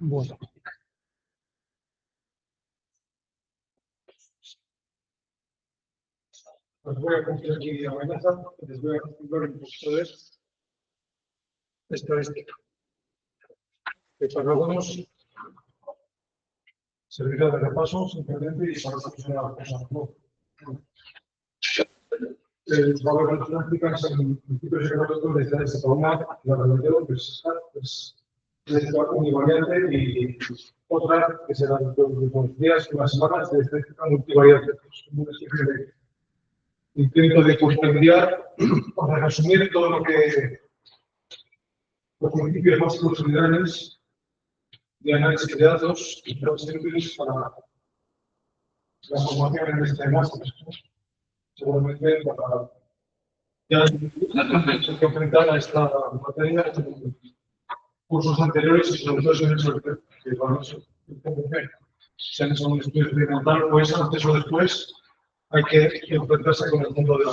Bueno. Os voy a cumplir aquí la amenaza, les voy a dar un poquito de estadística. Que para algunos servirá de repaso simplemente y para otros será la cosa. El valor de las prácticas en principios económicos de esta una, la relación es univariante y otra que será dentro de unos días, unas semanas, de estadística multivariante. Una especie de intento de compendiar o de resumir todo lo que los principios básicos generales de análisis de datos y los útiles para la formación en este máster. Seguramente para ya se que enfrentar a esta materia en cursos anteriores y sobre todo en el que para eso se han hecho un estudio experimental, pues antes o después hay que enfrentarse con el mundo de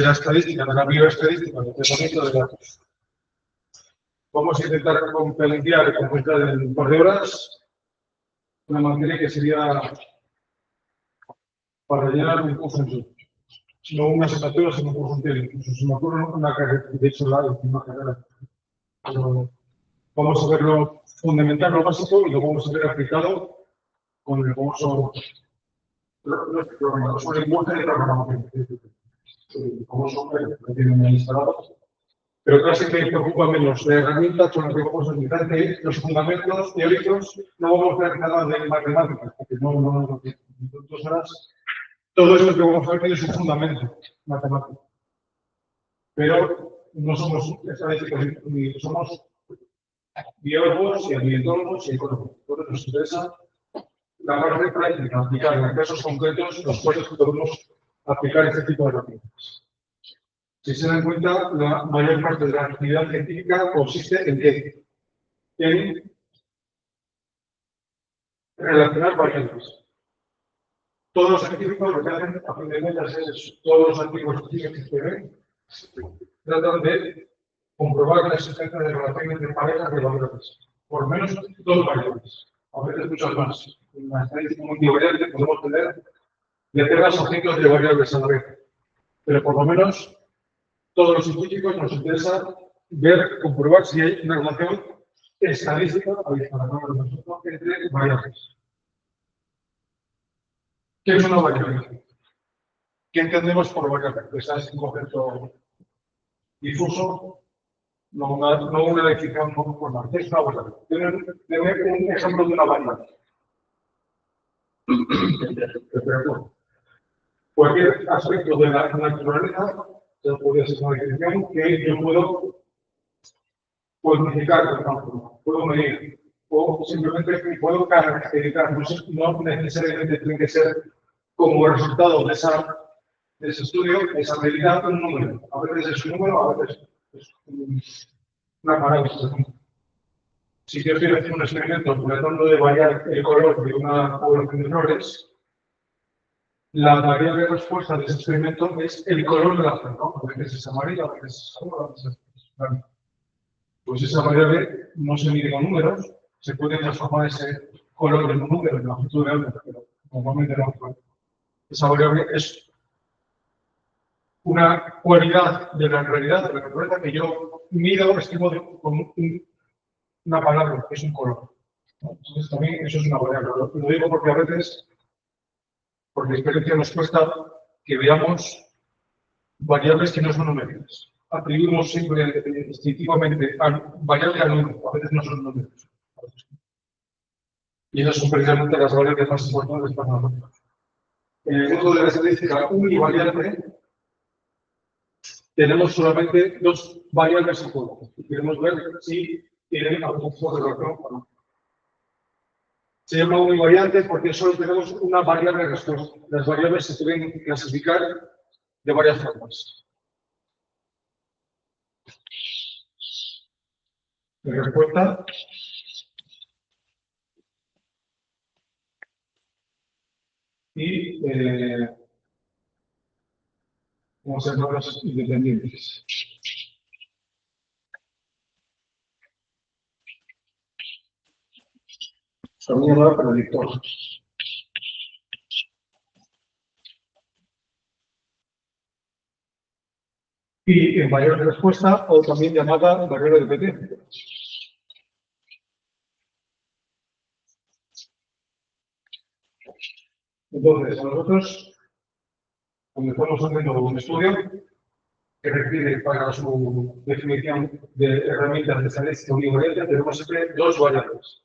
la estadística, de la bioestadística, del tratamiento de datos. Vamos a intentar compendiar y completar en un par de horas una materia que sería para rellenar un curso entero. No una asignatura, sino un curso entero. Incluso se me ocurre una carrera, de hecho la última carrera. Pero vamos a ver lo fundamental, lo básico, y lo vamos a ver aplicado con el famoso lenguaje de programación. El famoso que tienen ahí instalado. Pero casi me preocupa menos la herramienta con la que vamos a utilizar que los fundamentos teóricos. No vamos a ver nada de matemáticas, porque no, 2 horas. Todo esto que vamos a ver tiene su fundamento matemático. Pero no somos estadísticos ni somos biólogos y ambientólogos y económicos. Por eso nos interesa la parte práctica, aplicar en casos concretos los cuales podemos aplicar este tipo de herramientas. Si se dan cuenta, la mayor parte de la actividad científica consiste en qué? En relacionar variables. Todos los científicos lo que hacen, a fin de cuentas, es todos los antiguos científicos que ven, tratan de comprobar la existencia de relaciones entre parejas de variables. Por lo menos 2 variables, a veces muchas más. En la estadística multivariable podemos tener decenas o cientos de variables a la vez. Pero por lo menos todos los científicos nos interesa ver, comprobar si hay una relación estadística entre variables. ¿Qué es una variable? ¿Qué entendemos por variable? Pues es un concepto difuso, no una definición muy formal. ¿Qué es una variable? Tener un ejemplo de una variable. Cualquier aspecto de la naturaleza se podría ser una definición que yo puedo cuantificar, por ejemplo, puedo medir, o simplemente puedo caracterizar. No necesariamente tiene que ser como resultado de ese estudio, esa medida, un número. A veces es un número, a veces es una parábola. Si yo quiero hacer un experimento tratando de variar el color de una población de flores, la variable respuesta de ese experimento es el color de la flor, ¿no? A veces es amarillo, a veces es azul, a veces es blanco. Pues esa variable no se mide con números, se puede transformar ese color en un número, en longitud de onda, pero normalmente no. Esa variable es una cualidad de la realidad, de la naturaleza, que yo mido o estimo con una palabra, que es un color. Entonces también eso es una variable. Lo digo porque a veces, por mi experiencia, nos cuesta que veamos variables que no son numéricas. Atribuimos siempre instintivamente variables a números, a veces no son números. Y esas son precisamente las variables más importantes para nosotros. En el mundo de la estadística univariante, tenemos solamente 2 variables en juego. Y queremos ver si tienen algún tipo de relación o no. Se llama univariante porque solo tenemos una variable respuesta. Las variables se pueden clasificar de varias formas. La respuesta y vamos a llamarlas independientes. también llamada predictor. Y en variable de respuesta, o también llamada variable de PT. Entonces, nosotros, cuando estamos haciendo un estudio que requiere para su definición de herramientas de estadística univariante, tenemos siempre dos variables.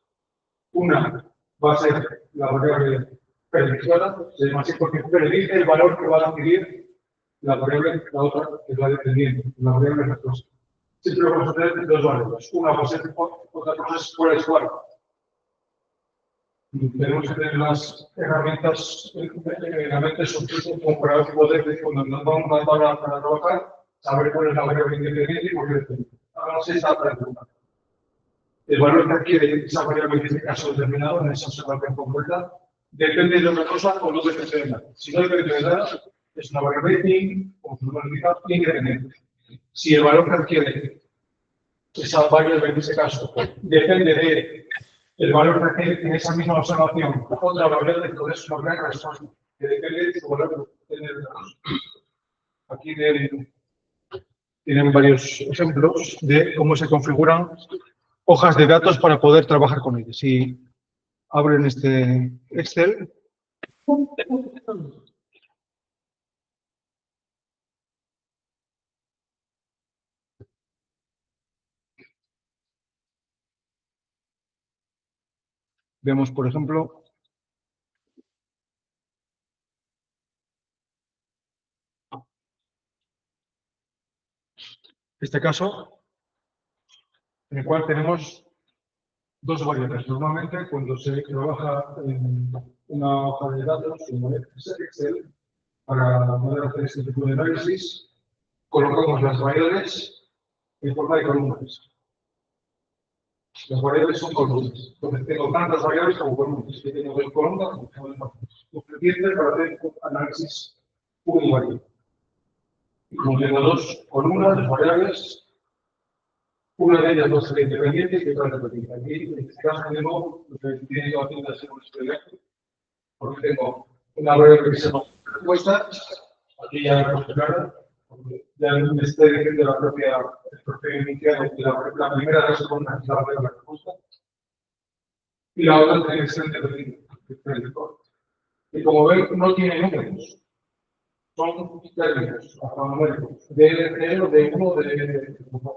Una va a ser la variable predictora, es más porque predice el valor que va a adquirir la variable, la otra es la dependiente, la variable respuesta. Siempre vamos a tener dos variables. Una va a ser otra cosa es cuál es cuál. Tenemos que tener las herramientas suficientes como para poder, cuando nos damos una tabla para trabajar, saber cuál es la variable independiente y por qué depende. Ahora sí está pregunta. El valor que adquiere esa variable en este caso determinado, en esa observación concreta, depende de una cosa o no depende de nada. Si no depende de nada, es una variable rating o numérica independiente. Si el valor que adquiere esa variable en ese caso depende de el valor que adquiere en esa misma observación, otra variable, entonces es una gran respuesta que depende de su valor en el caso. Aquí tienen varios ejemplos de cómo se configuran hojas de datos para poder trabajar con ellos. Si abren este Excel, vemos, por ejemplo, este caso, en el cual tenemos dos variables. Normalmente, cuando se trabaja en una hoja de datos, como Excel, para poder hacer este tipo de análisis, colocamos las variables en forma de columnas. Las variables son columnas. Entonces, tengo tantas variables como columnas. Si tengo dos columnas, suficiente para hacer un análisis univariante. Y como tengo dos columnas, las variables, una de ellas va a ser independiente y otra independiente. Aquí, en este caso, tenemos lo que tiene que hacer de ser un experimento, porque tengo una variable que se llama respuesta, aquí ya la hemos claro, ya me estoy diciendo la propia inicial, la primera de las columnas es la variable respuesta, y la otra tiene que ser independiente. Y como ven, no tiene números, son términos alfanuméricos, de 0, de 1, de 2.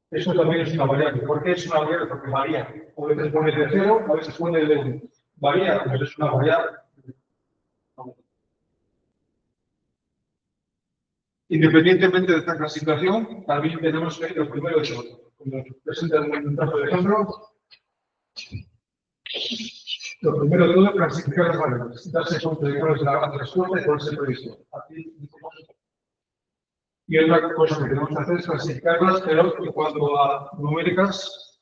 Eso también es una variable. ¿Por qué es una variable? Porque varía. A veces pone de 0, a veces pone de 1. Varía, pero es una variable. Independientemente de esta clasificación, también tenemos que lo primero de todo. Como presenta un trazo de ejemplo, lo primero de todo es clasificar las variables. Darse cuenta de cuál es la respuesta y cuál es el previsto. Y otra cosa que tenemos que hacer es clasificarlas, pero en cuanto a numéricas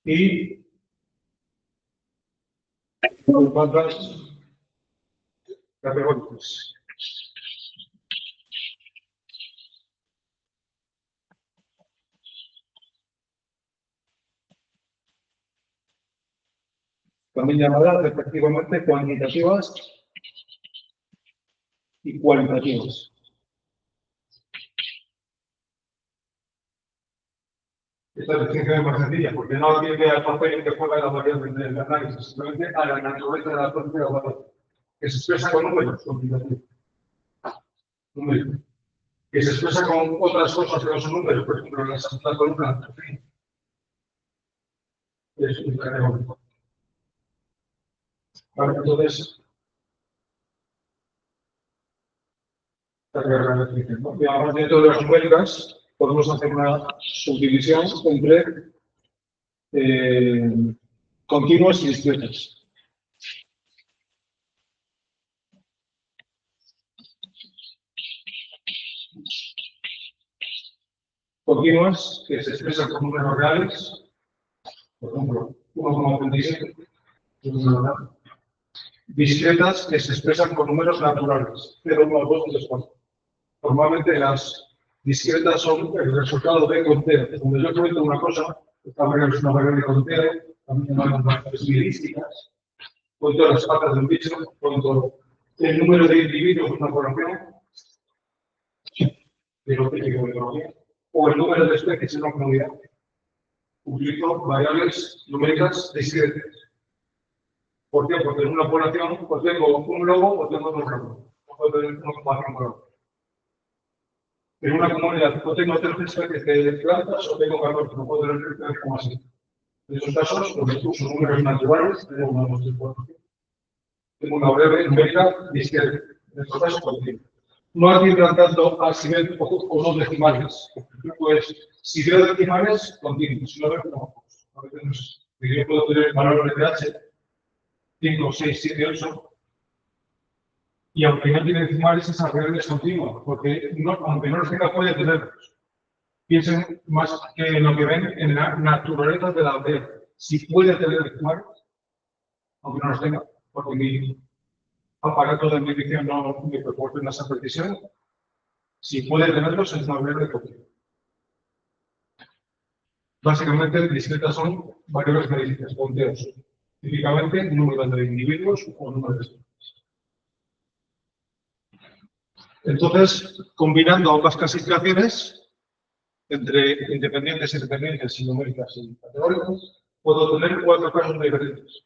y en cuanto a categóricas. También llamadas respectivamente cuantitativas y cualitativas. Esta distinción es más sencilla, porque no viene al papel que juega la variable del análisis, simplemente a la naturaleza de la propia variable, que se expresa con números cuantitativos. Números. Que se expresa con otras cosas que no son números, por ejemplo, la columna, en fin. Es un categórico. Vale, entonces, digamos, dentro de las numéricas, podemos hacer una subdivisión entre continuas y discretas. Continuas, que se expresan con números reales, por ejemplo, 1,27. Discretas, que se expresan con números naturales, 0, 1, 2, 3, 4. Normalmente las discretas son el resultado de conteo. Cuando yo cuento una cosa, esta variable es una variable de conteo, también llamamos variables estilísticas, cuento las patas del bicho, cuento el número de individuos de una población, de lo típico de ecología, o el número de especies en una comunidad. Utilizo variables numéricas discretas. ¿Por qué? Porque en una población pues tengo un lobo o tengo dos lobos. No puedo tener una población con otro. En una comunidad no tengo 13 especies de plantas o tengo 14, no puedo tener 13,7. En esos casos, los uso números naturales, tengo una demostración. Tengo una breve numérica discreta. En estos casos, continua. No aquí tratando al nivel o no decimales. Pues, si veo decimales, continuo. Si no veo, no. A veces, yo puedo tener valores de H, 5, 6, 7, 8. Y aunque no tiene decimales, esa variable es continua, porque aunque no los tenga, puede tenerlos. Piensen más que en lo que ven en la naturaleza de la aldea. Si puede tener decimales, aunque no los tenga, porque mi aparato de medición no me proporciona esa precisión, si puede tenerlos, es una variable continua. Básicamente, discretas son variables estadísticas, conteos. Típicamente, número de individuos o número de especies. Entonces, combinando ambas clasificaciones, entre independientes y dependientes y numéricas y categóricas, puedo tener 4 casos diferentes.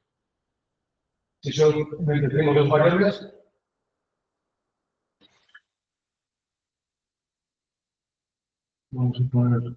Si tengo dos variables, vamos a poner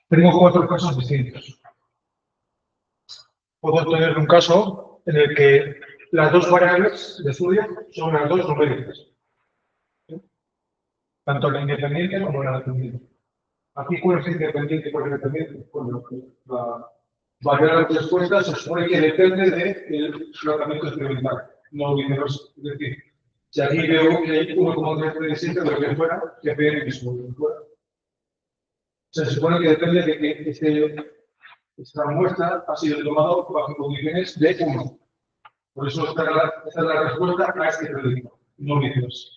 tengo 4 casos distintos. Puedo tener un caso en el que las dos variables de estudio son las dos numéricas. Tanto la independiente como la dependiente. Aquí, ¿cuál es independiente y cuál es dependiente? Bueno, la variable de respuesta se supone que depende del tratamiento experimental, no viceversa. Es decir, si aquí veo que hay 1,337 de lo que fuera, que P mismo de fuera. Se supone que depende de que esta muestra ha sido tomada bajo condiciones de 1. Por eso esta es la respuesta a este predicto, no viceversa.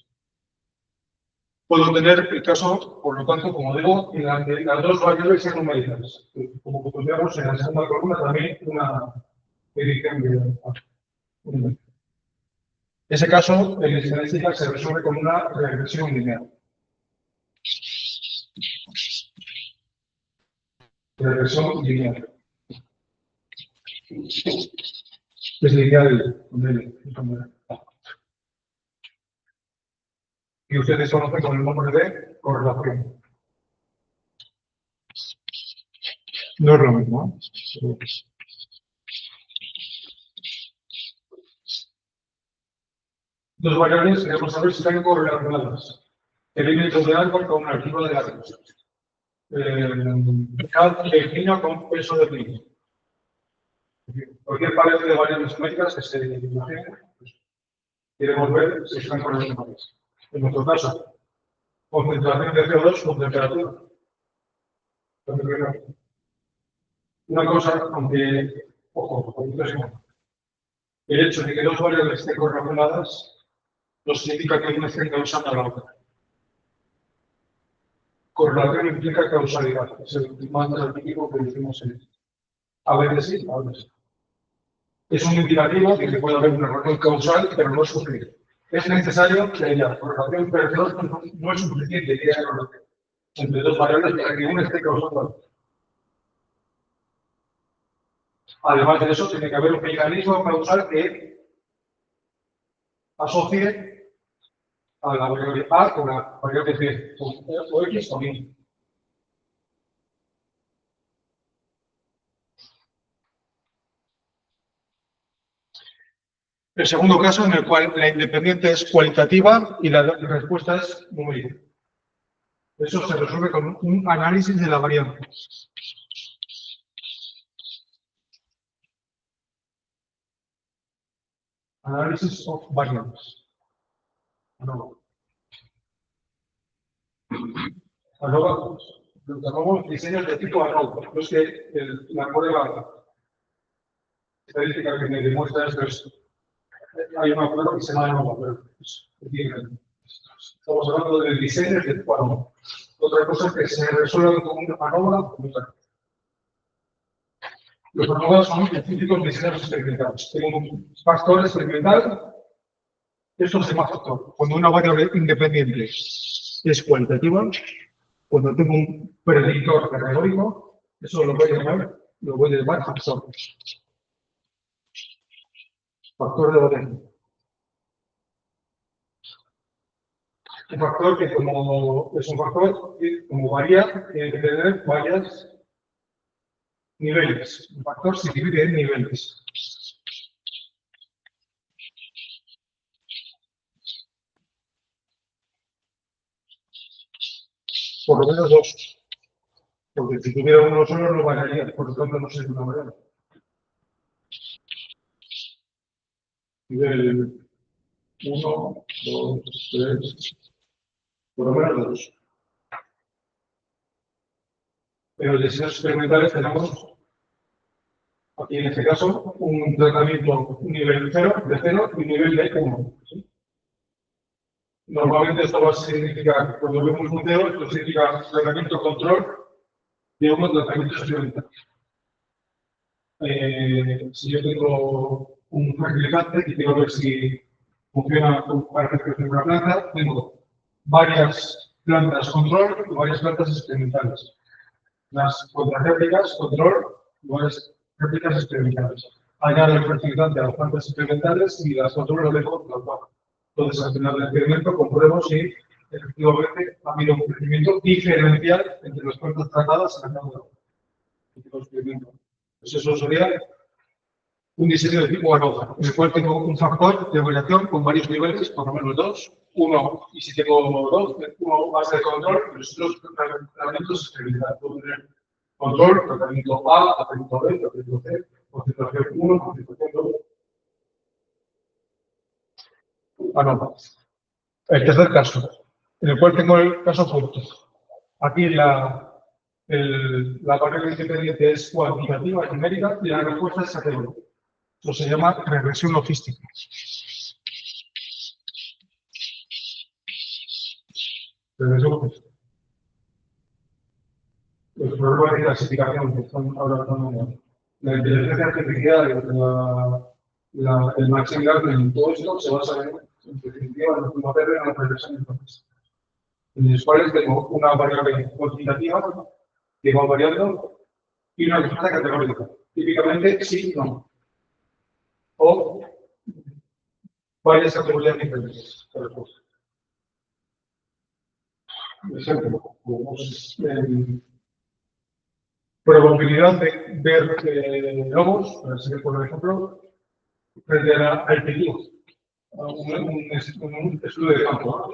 Puedo tener el caso, por lo tanto, como digo, en la que las dos variables sean numéricas. Como podríamos en la segunda columna también una predicción de en ese caso, en estadística se resuelve con una regresión lineal. Regresión lineal. Es lineal que ustedes conocen con el nombre de correlación. No es lo mismo, ¿eh? Dos variables queremos saber si están correlacionadas. El índice de árbol con un archivo de datos. El niño con peso de niño. Cualquier pared de variables numéricas que se imagine, pues, queremos ver si están correlacionadas. En nuestro caso, concentración de CO2 con temperatura. Una cosa, aunque, ojo, el hecho de que dos variables estén correlacionadas no significa que una esté causando a la otra. Correlación implica causalidad, es el mantra típico que decimos en esto. A veces sí, a veces. Es un indicativo de que puede haber una relación causal, pero no es suficiente. Es necesario que haya correlación, pero no es suficiente que haya correlación entre dos variables para que una esté causando a la otra. Además de eso, tiene que haber un mecanismo causal que asocie a la variable A con la variable B, o X o Y. El segundo caso en el cual la independiente es cualitativa y la respuesta es numérica. Eso se resuelve con un análisis de la variante. Análisis of variables. ANOVA, lo llamamos diseños de tipo ANOVA. No es que la prueba estadística que me demuestra esto es. Hay una prueba que se llama ANOVA, pero estamos hablando de diseños de tipo ANOVA. Otra cosa es que se resuelven con una ANOVA como tal. Los ANOVA son científicos diseños experimentales. Tengo un factor experimental. Esto se llama factor. Cuando una variable independiente es cualitativa, cuando tengo un predictor categórico, eso lo voy a llamar factor. Factor de variable. Un factor que como es un factor que como varía, tiene que tener varios niveles. Un factor se divide en niveles. Por lo menos dos. Porque si tuviera uno solo no variaría, por lo tanto no sería una variable. Nivel 1, 2, 3, por lo menos dos. En los diseños experimentales tenemos, aquí en este caso, un tratamiento nivel 0, de 0 y nivel de 1. ¿Sí? Normalmente esto va a significar, cuando vemos un dedo, esto significa tratamiento control de un tratamiento experimental. Si yo tengo un fertilizante y quiero ver si funciona para crecer una planta, tengo varias plantas control y varias plantas experimentales. Las contrarréplicas, control, varias réplicas experimentales. Añado el fertilizante a las plantas experimentales y las control lo dejo tal cual. Entonces, al final del experimento, compruebo si efectivamente ha habido un crecimiento diferencial entre las plantas tratadas y el experimento. Pues eso sería un diseño de tipo ANOVA, en el cual tengo un factor de variación con varios niveles, por lo menos dos. Uno, y si tengo dos, uno base de control, y los otros tratamientos experimentales. Puedo tener control, tratamiento A, tratamiento B, tratamiento C, concentración 1, concentración 2. ANOVA. El tercer caso, en el cual tengo el caso opuesto. Aquí la variable independiente es cuantitativa, es numérica, y la respuesta es categórica. Eso se llama regresión logística. Regresión logística. Los problemas de clasificación que están ahora con la inteligencia artificial, el machine learning, todo esto se basa en definitiva, en lo que en la regresión logística. En los cuales tengo una variable cuantitativa que va variando y una respuesta categórica. Típicamente sí, no. O varias categorías diferentes. Por ejemplo, probabilidad de ver lobos, por ejemplo, frente al peligro. Un estudio de campo.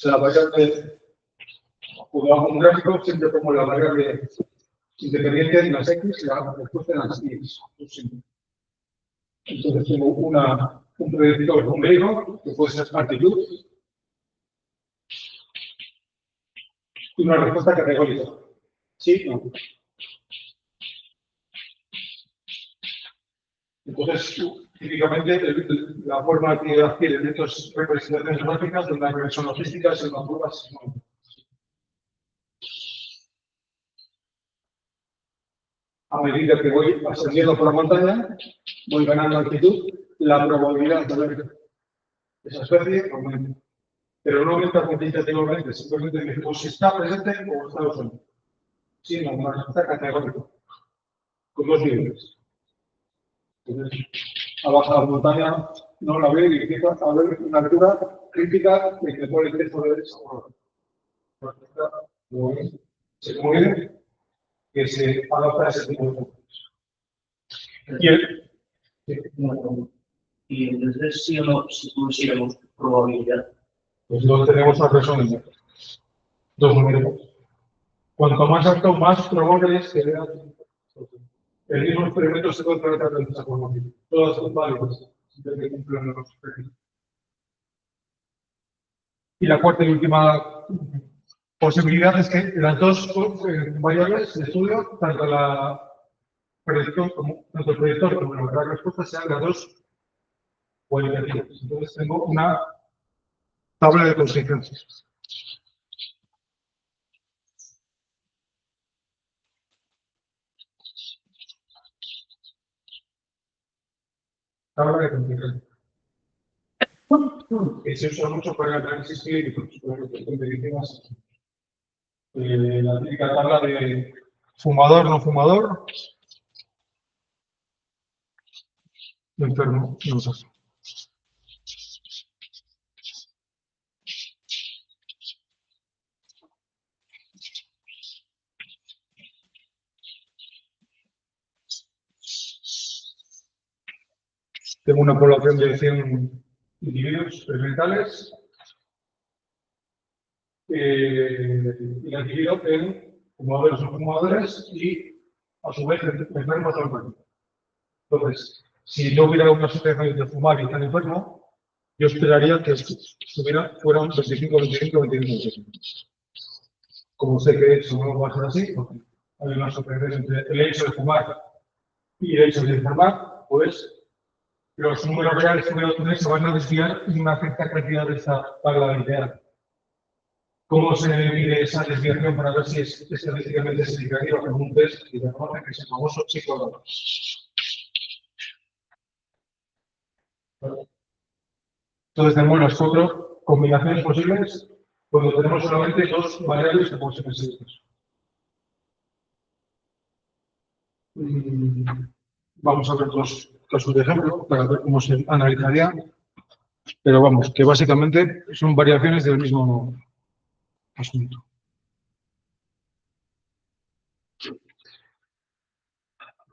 La variable, cuando hago un gráfico, siempre pongo la variable independiente en las X y la respuesta en las Y. Entonces tengo un predictor numérico, que puede ser actitud, y una respuesta categórica. Sí, no. Entonces, típicamente, la forma que adquieren estas representaciones gráficas de una regresión logística es una prueba no. A medida que voy ascendiendo por la montaña, voy ganando altitud, la probabilidad de ver esa especie aumenta. Pero no aumenta cuantitativamente, simplemente me digo si está presente o está ausente. Sí, no, una respuesta categórica, con dos niveles. Entonces, a baja la montaña no la ve y empieza a ver una altura crítica de que puede ir por el se mueve que se adapta a ese tipo de cosas. Y entonces, sí o no, ¿cómo iremos probabilidad? Pues no tenemos una persona, dos números. Cuanto más alto, más probable es que vea el mismo experimento se puede tratar de esta forma. Todas son válidas, siempre que cumplan los requisitos. Y la cuarta y última posibilidad es que las dos variables de estudio, tanto la predicción como tanto el predictor como la respuesta, sean las dos cualitativas. Entonces tengo una tabla de consecuencias. Tabla de consecuencias. Que se usa mucho para el análisis clínico, para las la típica tabla de fumador, no fumador, enfermo, no sé. Tengo una población de 100 individuos experimentales y la divido en fumadores o fumadores y, a su vez, enfermos o enfermos. Entonces, si no hubiera una asociación de fumar y estar enfermo, yo esperaría que fueran 25, 25, 25. Como sé que eso no va a ser así, porque hay una asociación entre el hecho de fumar y el hecho de enfermar, pues los números reales que voy a obtener se van a desviar en una cierta cantidad de esa tabla ideal. ¿Cómo se mide esa desviación para ver si es estadísticamente significativa con un test que se conoce, que es el famoso psicólogo? Entonces tenemos las cuatro combinaciones posibles cuando tenemos solamente dos variables que pueden ser existentes. Vamos a ver dos casos de ejemplo para ver cómo se analizaría, pero vamos, que básicamente son variaciones del mismo asunto.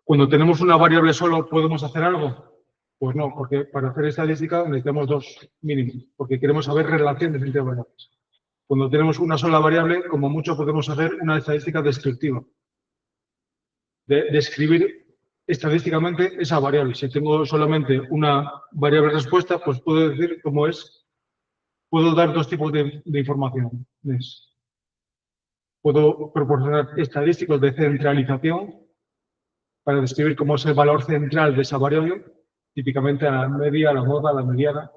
Cuando tenemos una variable solo, ¿podemos hacer algo? Pues no, porque para hacer estadística necesitamos dos mínimos, porque queremos saber relaciones entre variables. Cuando tenemos una sola variable, como mucho podemos hacer una estadística descriptiva. De describir estadísticamente esa variable. Si tengo solamente una variable respuesta, pues puedo decir cómo es. Puedo dar dos tipos de información. Puedo proporcionar estadísticos de centralización para describir cómo es el valor central de esa variable, típicamente a la media, a la moda, a la mediana.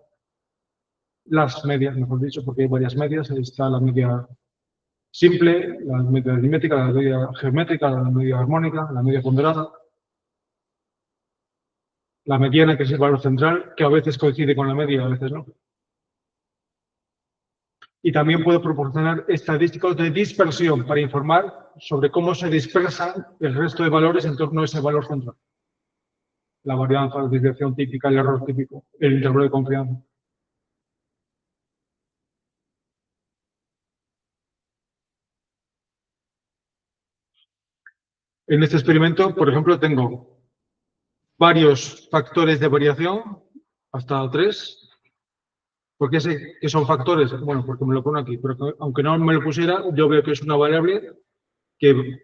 Las medias, mejor dicho, porque hay varias medias. Ahí está la media simple, la media aritmética, la media geométrica, la media armónica, la media ponderada. La mediana, que es el valor central, que a veces coincide con la media, a veces no. Y también puedo proporcionar estadísticos de dispersión para informar sobre cómo se dispersan el resto de valores en torno a ese valor central. La varianza, la desviación típica, el error típico, el intervalo de confianza. En este experimento, por ejemplo, tengo varios factores de variación, hasta 3. ¿Por qué sé que son factores? Bueno, porque me lo pone aquí, pero aunque no me lo pusiera, yo veo que es una variable que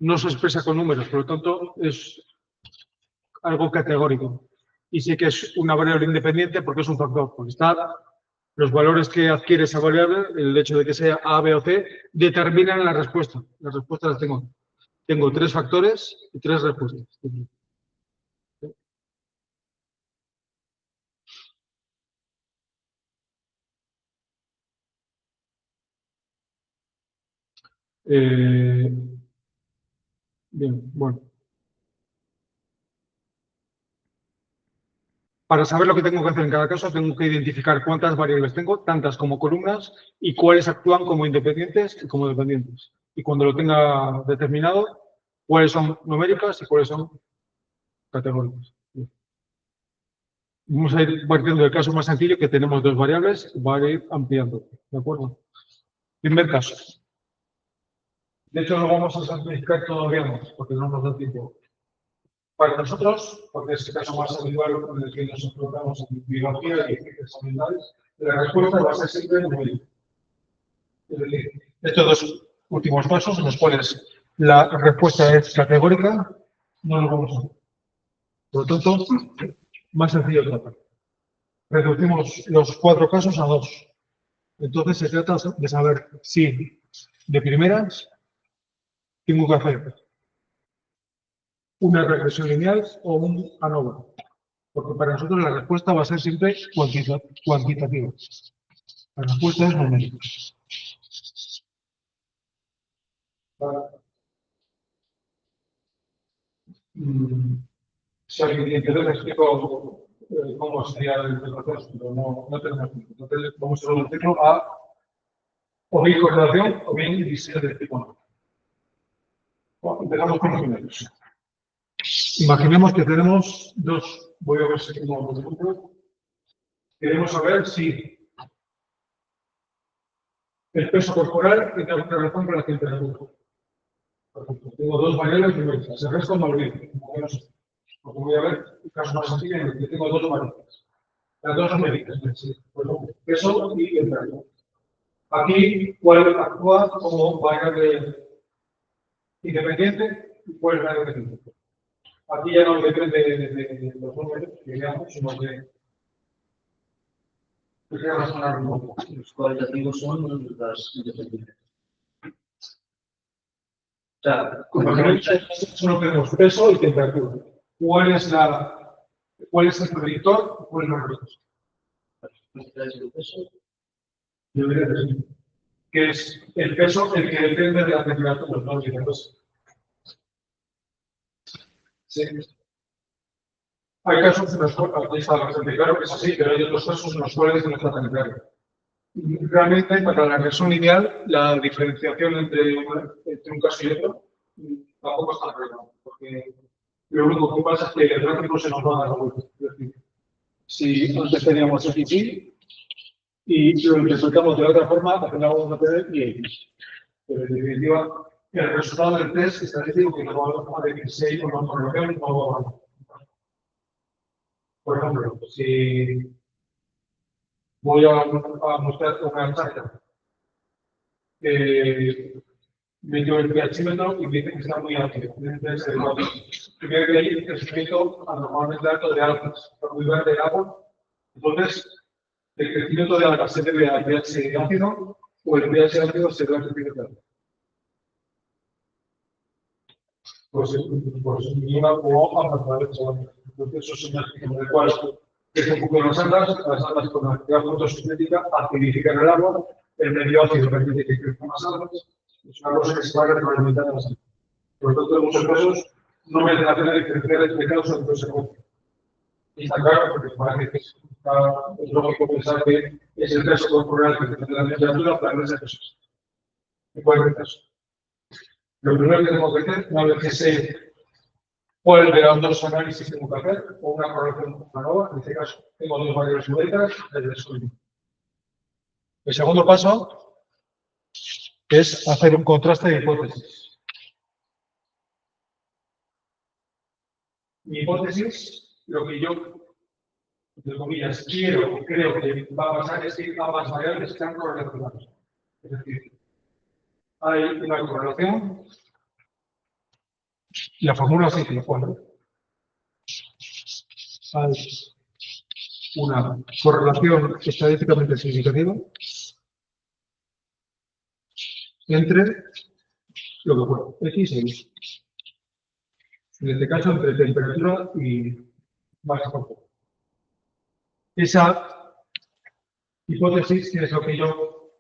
no se expresa con números, por lo tanto es algo categórico. Y sé que es una variable independiente porque es un factor. Porque los valores que adquiere esa variable, el hecho de que sea A, B o C, determinan la respuesta. Las respuestas las tengo. Tengo 3 factores y 3 respuestas. Bien, bueno. Para saber lo que tengo que hacer en cada caso, tengo que identificar cuántas variables tengo, tantas como columnas, y cuáles actúan como independientes y como dependientes. Y cuando lo tenga determinado, cuáles son numéricas y cuáles son categóricas. Vamos a ir partiendo del caso más sencillo, que tenemos 2 variables, va a ir ampliando. ¿De acuerdo? Primer caso. De hecho, lo vamos a simplificar todavía más, porque no nos da tiempo. Para nosotros, porque es el caso más habitual con el que nos enfrentamos en biología y ciencias ambientales, la respuesta va a ser siempre numérica. Es decir, estos dos últimos pasos en los cuales la respuesta es categórica, no lo vamos a hacer. Por lo tanto, más sencillo de tratar. Reducimos los 4 casos a 2. Entonces se trata de saber si de primeras tengo que hacer una regresión lineal o un ANOVA. Porque para nosotros la respuesta va a ser siempre cuantitativa. La respuesta es numérica. Si alguien tiene interés, explico cómo sería el proceso, pero no tenemos tiempo. Entonces, vamos a reducirlo a o bien correlación o bien diseño de tipo 1. Bueno, empezamos con los primeros. Imaginemos que tenemos dos, voy a ver si tengo dos ejemplos. Queremos saber si el peso corporal tiene alguna relación con la temperatura. Por ejemplo, tengo dos variables numéricas, el resto no olvido, porque voy a ver un caso más sencillo en el que tengo dos variables. Las dos numéricas, por ejemplo, peso y temperatura. Aquí, ¿cuál actúa como variable independiente y cuál es la dependiente? Aquí ya no depende de los números que veamos, sino de qué razonar un poco. Los cualitativos son las independientes. O sea, Como solo tenemos peso y temperatura. ¿Cuál es el predictor? ¿Cuál es la respuesta? el peso, Debería de ser. Que es el peso el que depende de la temperatura, no el peso. Sí. Hay casos en los cuales, aquí está bastante claro que es así, pero hay otros casos en los cuales no está tan claro. Realmente, para la regresión lineal, la diferenciación entre un caso y otro tampoco es tan relevante, porque lo único que pasa es que el gráfico se nos va a dar la vuelta. Es decir, si antes teníamos XY y lo interpretamos de otra forma, al final vamos a tener Y. Pero en definitiva, el resultado del test estadístico que nos va a decir si hay una correlación o no. Por ejemplo, si voy a mostrar una charla me dio el pHímetro y me dice que está muy alto. Entonces, primero que hay el crecimiento anormalmente alto de algas, está muy verde el agua. Entonces, el crecimiento de algas se debe al pH ácido o el pH ácido se debe al crecimiento de algas. Pues una o ambas, entonces eso es un ejemplo del cual es un poco las algas con la actividad fotosintética acidifican el agua, el medio ácido permite que crezcan las algas, es una cosa que se va retroalimentando las algas. Por lo tanto, en muchos casos no merece la pena diferenciar entre causa y consecuencia. Y está claro, porque parece que es lógico pensar que es el peso corporal que depende de la temperatura para ese peso. En cualquier caso. Lo primero que tengo que hacer, una vez que sé cuál de los dos análisis tengo que hacer, o una correlación ANOVA, en este caso tengo dos variables numéricas, el descubrir. El segundo paso es hacer un contraste de hipótesis. Mi hipótesis, lo que yo, entre comillas, quiero o creo que va a pasar es que ambas variables están correlacionadas. Es decir, hay una correlación. La fórmula se dice cuando hay una correlación estadísticamente significativa entre lo que fue X e Y. En este caso, entre temperatura y masa corporal. Esa hipótesis, que es lo que yo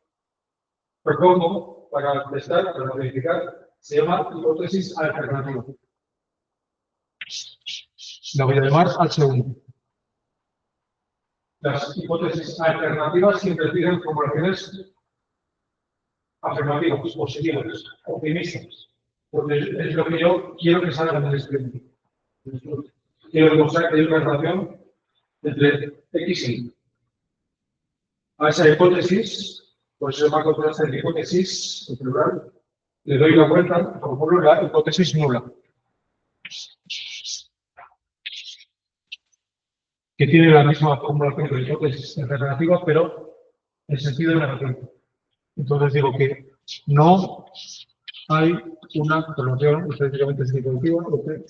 propongo para testar, para verificar, se llama hipótesis alternativa. La voy a llamar H1. Las hipótesis alternativas siempre tienen formulaciones afirmativas, positivas, optimistas, porque es lo que yo quiero que salga del experimento. Quiero demostrar que hay una relación entre X y Y. A esa hipótesis, pues se llama contraste de hipótesis, en plural, le doy la vuelta, formulo la hipótesis nula. que tiene la misma formulación que la hipótesis alternativa, pero en sentido negativo. Entonces digo que no hay una correlación estadísticamente significativa entre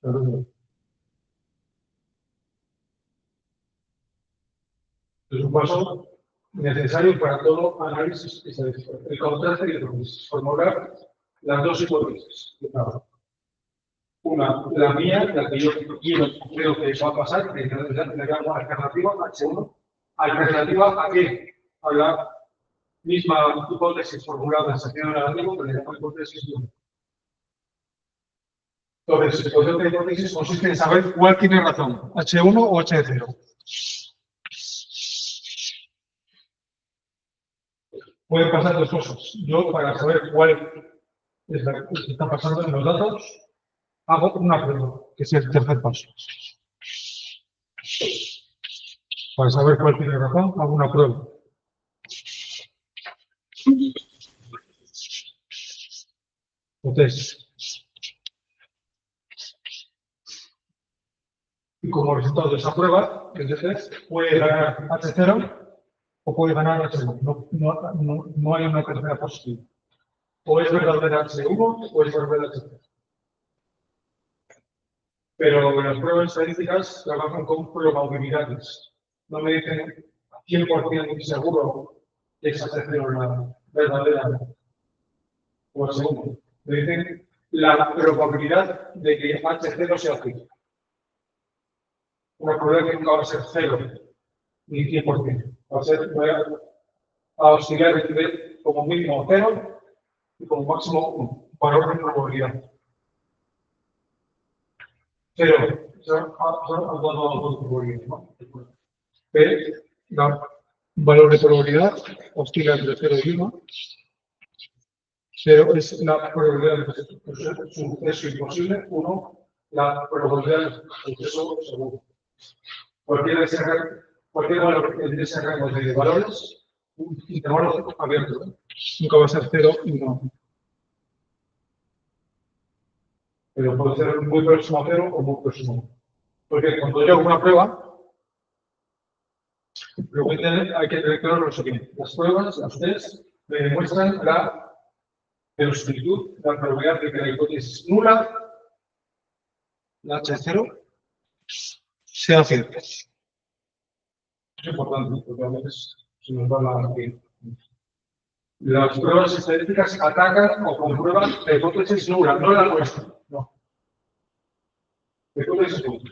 las dos. Es un paso necesario para todo análisis estadístico. El contraste de hipótesis, formular las dos hipótesis. Una, la mía, la que yo creo que va a pasar, que le llamo alternativa H1. ¿Alternativa a qué? A la misma hipótesis formulada en sentido negativo, que le llamo hipótesis 1. Entonces, el concepto de hipótesis consiste en saber cuál tiene razón, H1 o H0. Pueden pasar dos cosas. Yo, para saber cuál es la que está pasando en los datos, hago una prueba, que es el tercer paso. Para saber cuál tiene razón, hago una prueba. Entonces, y como resultado de esa prueba, entonces puede ganar H0 o puede ganar H1. No hay una tercera posible. O es verdadera H1 o es verdadera H0. Pero las pruebas estadísticas trabajan con probabilidades. No me dicen 100% seguro que es H0 la verdadera o H1. Me dicen la probabilidad de que H0 sea así. Una probabilidad que nunca va a ser 0 ni 100%. Voy a oscilar entre como mínimo 0 y como máximo un valor de probabilidad. 0. Son dos probabilidades, ¿no? P, valor de probabilidad, oscila entre 0 y 1. 0 es la probabilidad de suceso imposible, 1 la probabilidad de suceso seguro. Cualquier valor en ese rango de valores, un intervalo abierto, nunca va a ser 0 y 1. Pero puede ser muy próximo a 0 o muy próximo a 1. Porque cuando yo hago una prueba, hay que tener claro lo siguiente. Las pruebas, las tests, me demuestran la verosimilitud, la probabilidad de que la hipótesis nula, la H0, sea cierta. Es importante, porque a veces se nos va la aquí. Las pruebas estadísticas atacan o comprueban la hipótesis nula, no la nuestra. No. La hipótesis nula.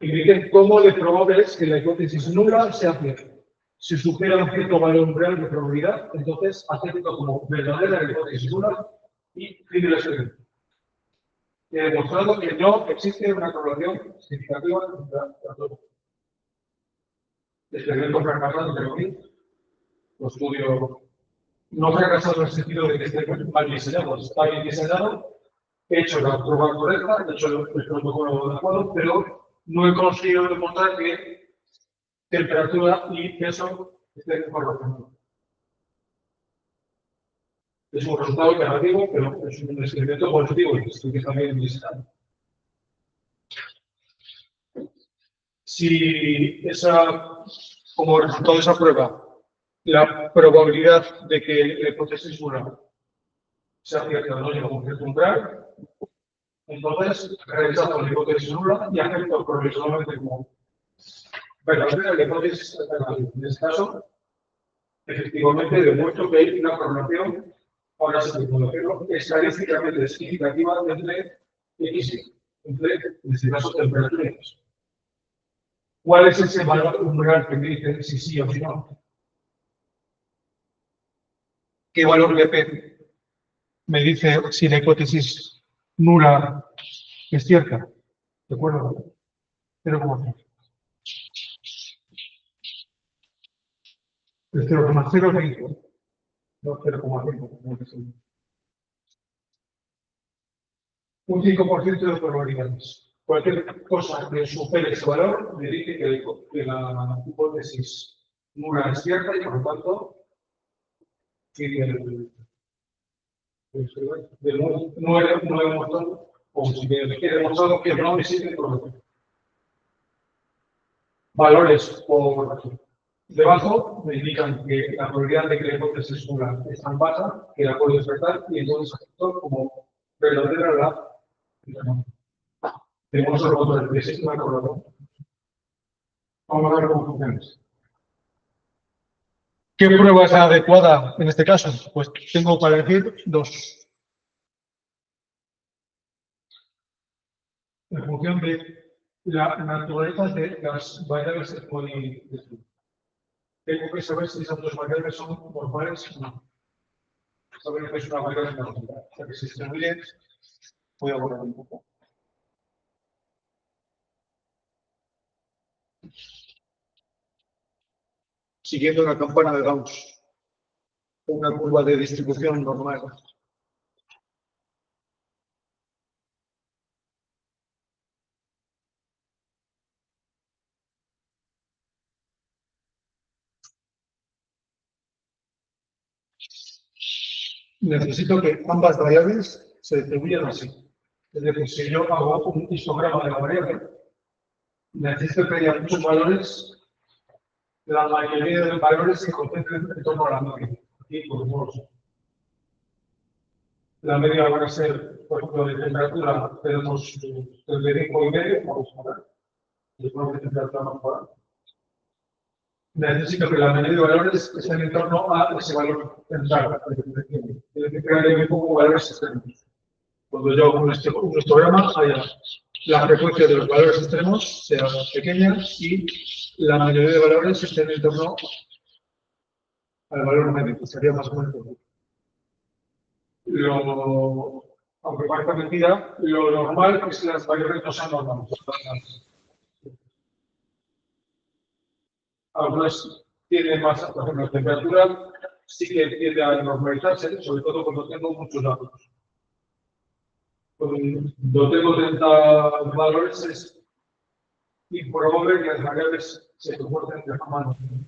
Indiquen cómo de probable es que la hipótesis nula sea cierta. Si supera un cierto valor real de probabilidad, entonces acepto como verdadera la hipótesis nula y fin del experimento. He demostrado que no existe una correlación significativa entre las dos. Experimento fracasado, pero sí, lo estudio no fracasado en el sentido de que esté mal diseñado, está bien diseñado, he hecho la prueba correcta, he hecho el protocolo adecuado, pero no he conseguido demostrar que temperatura y peso estén correlacionados. Es un resultado alternativo, pero es un experimento positivo y estoy también diseñado. Si como resultado de esa prueba, la probabilidad de que la hipótesis nula sea cierta no llega a un cierto umbral, entonces rechazo la hipótesis nula y acepto provisionalmente como verdadera la hipótesis alternativa. En este caso, efectivamente demuestro que hay una correlación, ahora sí que puedo decirlo, estadísticamente significativa entre X y entre, en este caso, temperatura y peso. ¿Cuál es ese valor umbral que me dice si sí o si no? ¿Qué valor de P me dice si la hipótesis nula es cierta? ¿De acuerdo? 0,5. Es 0,05. No 0,5. Un 5% de probabilidades. Cualquier cosa que supere ese valor me dice que la hipótesis nula es cierta y por lo tanto no he demostrado, o si me he demostrado que no existe problema. valores por debajo me indican que la probabilidad de que la hipótesis se cumpla es tan baja que la puedo despertar y entonces acepto como verdadera la. Tenemos los botones de sistema de color. Vamos a ver cómo funciona. ¿Qué prueba es adecuada en este caso? Pues tengo para elegir dos. En función de la naturaleza de las variables que puedo definir. Tengo que saber si esas dos variables son normales o no. Saber que es una variable normal. O sea que si se distribuye, voy a borrar un poco. Siguiendo la campana de Gauss, una curva de distribución normal. Necesito que ambas variables se distribuyan así. Es decir, si yo hago un histograma de la variable, necesito que haya muchos valores, la mayoría de los valores se concentren en torno a la media. Aquí podemos. La media va a ser, por ejemplo, de temperatura, tenemos 35,5, vamos a ver. Después de temperatura mejorada. Necesito que la mayoría de valores estén en torno a ese valor central. Tiene que crear un poco valores extremos. Cuando yo hago un histograma, haya la frecuencia de los valores extremos sea pequeña y la mayoría de valores estén en torno al valor medio, que sería más o menos. Aunque parezca mentira, lo normal es que las variables no sean normales. Algunas tienen más, por ejemplo, la temperatura sí que tiende a normalizarse, sobre todo cuando tengo muchos datos. Cuando tengo 30 valores es improbable que las variables se comporten de forma normal.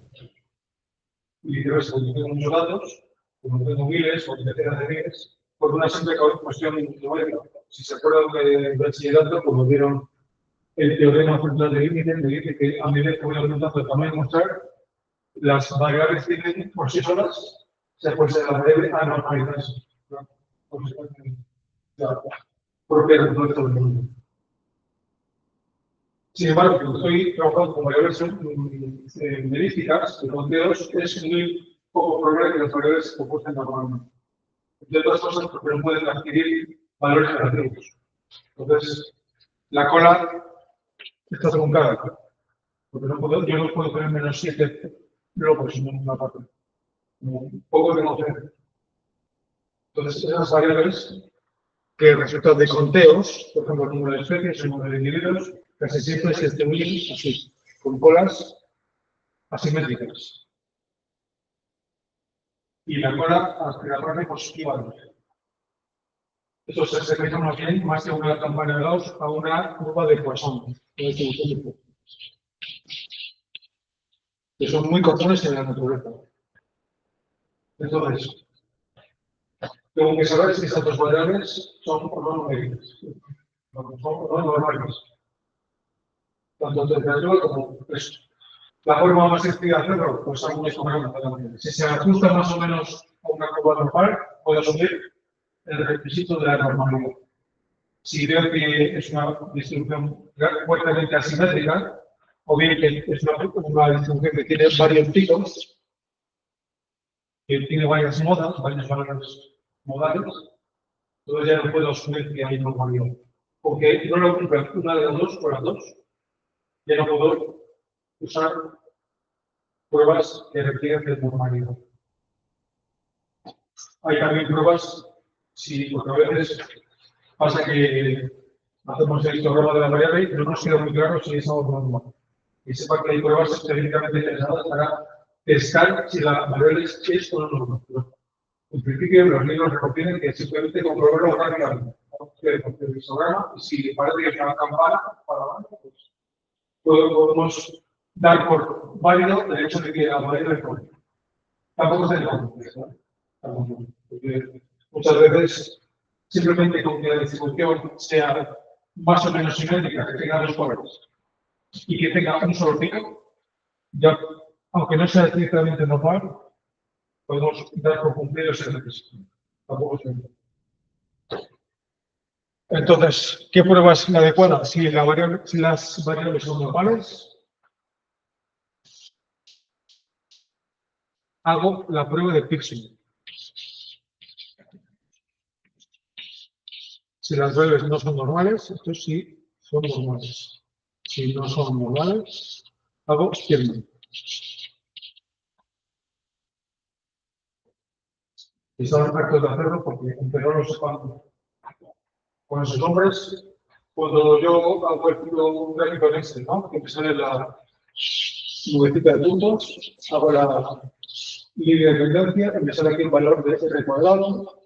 Y viceversa, cuando tengo muchos datos, como tengo miles o decenas de miles, por una simple cuestión numérica. Si se acuerdan de bachillerato, como vieron el teorema central de límite, me dice que a medida que voy aumentando el tamaño de mostrar, las variables tienen por sí solas, se puede ser la variable a normalizarse. Propia de todo el mundo. Sin embargo, cuando estoy trabajando con variables merísticas, de conteos, es muy poco probable que las variables se comporten normalmente. De otras cosas, porque no pueden adquirir valores negativos. Entonces, la cola está truncada. Porque yo no puedo tener menos 7 locos en una parte. Poco de conocer. Entonces, esas variables que resultan de conteos, por ejemplo, el número de especies, el número de individuos, casi siempre se distribuyen así, con colas asimétricas. Y la cola aspiradora positiva. Eso se asemeja más bien, más que una campana de Gauss, a una curva de Poisson, que son muy comunes en la naturaleza. Entonces, tengo que saber si estas dos variables son o no numéricas, son o no normales. Tanto temperatura como peso. La forma más sencilla de hacerlo, pues hago un histograma. Si se ajusta más o menos a una curva normal, puedo asumir el requisito de la normalidad. Si veo que es una distribución fuertemente asimétrica, o bien que es una distribución que tiene varios picos, que tiene varias modas, varios valores modales, entonces ya no puedo asumir que hay normalidad. Porque no lo cumple una de las dos o las dos, ya no puedo usar pruebas que requieren de normalidad. Hay también pruebas, porque a veces pasa que hacemos el histograma de la variable y no nos queda muy claro si es algo normal. Y sepa que hay pruebas específicamente interesadas para testar si la variable es o no normal. En principio, los libros recomiendan que simplemente comprobarlo rápidamente. El histograma, y si parece que es una campana para abajo, pues podemos dar por válido el hecho de que la variable pone. Tampoco se porque muchas veces simplemente con que la distribución sea más o menos simétrica, que tenga dos colores y que tenga un solo pico, Ya, aunque no sea estrictamente normal, podemos dar por cumplido ese requisito. Tampoco se... Entonces, ¿qué prueba es la adecuada? Si las variables son normales, hago la prueba de Pearson. Si las variables no son normales, estos sí son normales. Si no son normales, hago Spearman. Y son actos de hacerlo porque empezamos con esos nombres. Cuando yo hago un gráfico en Excel, ¿no? Que me sale la nubecita de puntos, hago la línea de tendencia y me sale aquí el valor de R cuadrado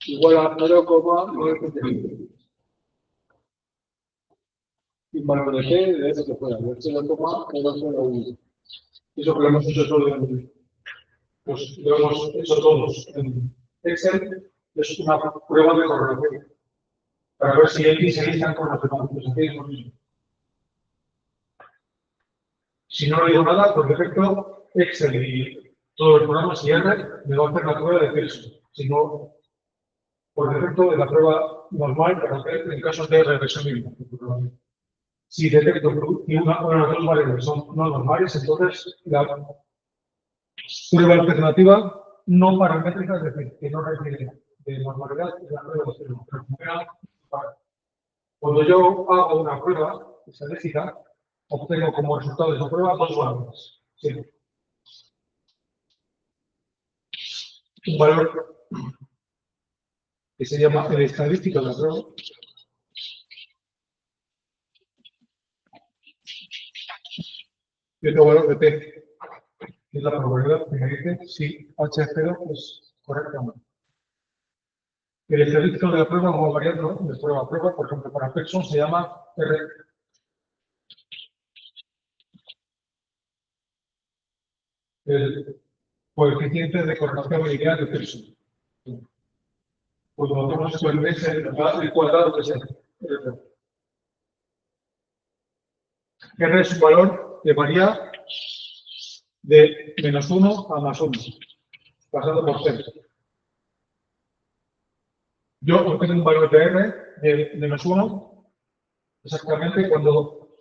igual a 0,975. Y valor de G de S que fuera, de 0,001. Eso que lo hemos hecho solo pues lo hemos hecho todos en Excel, es una prueba de correlación para ver si X y Y están correlacionados. Si no le digo nada, por defecto, Excel y todos los programas y R me va a hacer la prueba de Pearson. Si no, por defecto, de la prueba normal para hacer en casos de regresión mínima. Si detecto que una o las dos variables son no normales, entonces la prueba alternativa no paramétrica, es decir, que no requiere de normalidad, es la prueba de cero. Cuando yo hago una prueba estadística, obtengo como resultado de esa prueba dos valores. Sí. Un valor que se llama el estadístico de la prueba. Y otro valor de P, que es la probabilidad que me dice si H0 es correcta o no. El estadístico de la prueba va variando de prueba a prueba. Por ejemplo, para Pearson se llama R. El coeficiente de correlación lineal de Pearson. Pues cuando hacemos esto en S, el cuadrado que es R. R es un valor que varía de -1 a +1, pasando por 0. Yo obtengo un valor de R de -1 exactamente cuando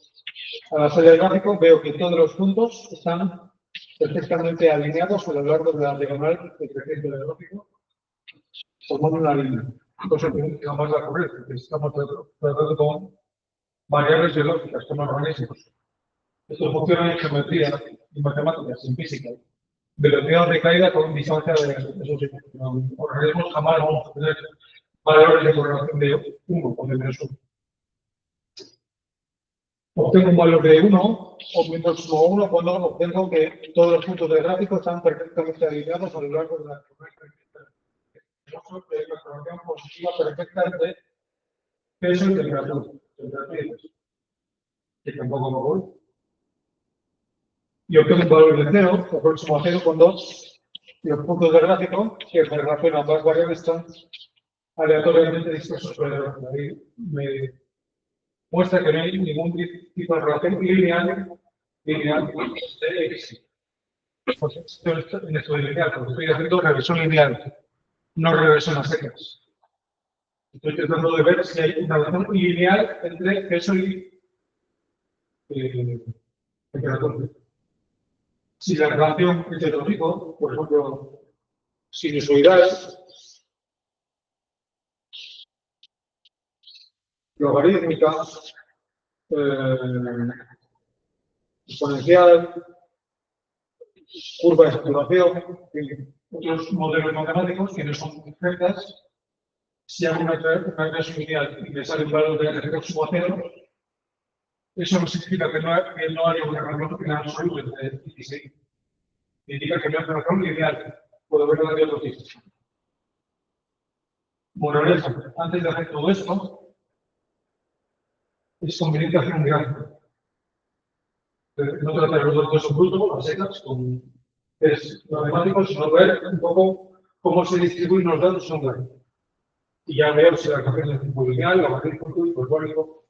a la salida del gráfico veo que todos los puntos están perfectamente alineados a lo largo de la diagonal del creciente del gráfico, formando una línea. Cosa que jamás va a ocurrir, porque estamos tratando con variables biológicas, con organismos. Esto funciona en geometría, en matemáticas, en física. Velocidad de caída con distancia de esos organismos jamás vamos a tener valores de correlación de 1 o de -1. Obtengo un valor de 1 o -1 cuando obtengo que todos los puntos del gráfico están perfectamente alineados a lo largo de la correlación positiva perfecta entre peso y temperatura. Que tampoco me voy. Y obtengo un valor de 0, o próximo a 0, cuando los puntos del gráfico que me relacionan ambas variables están aleatoriamente dispersos sobre el gráfico. Ahí me muestra que no hay ningún tipo de relación lineal de X. Porque esto es lineal, porque estoy haciendo regresión lineal, no regresión a secas. Estoy tratando de ver si hay una relación lineal entre peso y temperatura. Si la relación es de otro tipo, por ejemplo, sinusoidal, logarítmica, exponencial, curva de saturación, otros modelos matemáticos que no son perfectas, si hago una regresión lineal y me sale un valor de r próximo a 0, eso no significa que no haya una relación lineal absoluta entre x y y. Indica que no hay una relación lineal. Puedo verla de otro tipo. Moraleja, antes de hacer todo esto, es conveniente hacer un gráfico. No tratar los datos brutos, a secas, con matemáticos, sino ver un poco cómo se distribuyen los datos en un gráfico. Y ya veo si la relación es tipo lineal, la matriz punto hiperbólico.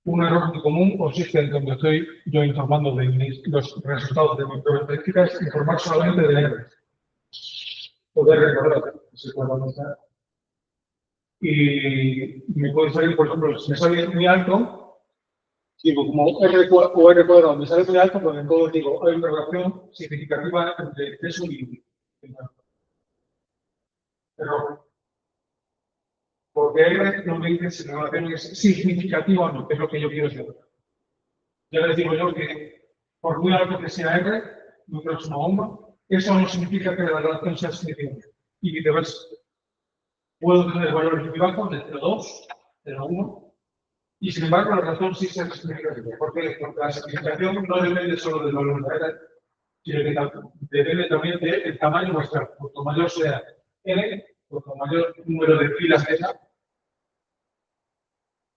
Un error muy común consiste en donde estoy yo informando de los resultados de mis pruebas estadísticas, informar solamente de R o de R cuadrado. Y me puede salir, por ejemplo, si me sale muy alto, digo, como R o R cuadrado me sale muy alto, pues entonces digo, hay una relación significativa entre eso y error. Porque R no me dice si la relación es significativa o no, que es lo que yo quiero saber. Ya les digo yo que por muy alto que sea R, muy próximo a 1, eso no significa que la relación sea significativa. Y viceversa. Puedo tener valores muy bajos de 0,2, 0,1, y sin embargo la relación sí sea significativa. ¿Por qué? Porque la significación no depende solo del valor de R, sino que depende también del tamaño muestral. Cuanto mayor sea N, cuanto mayor número de filas tenga,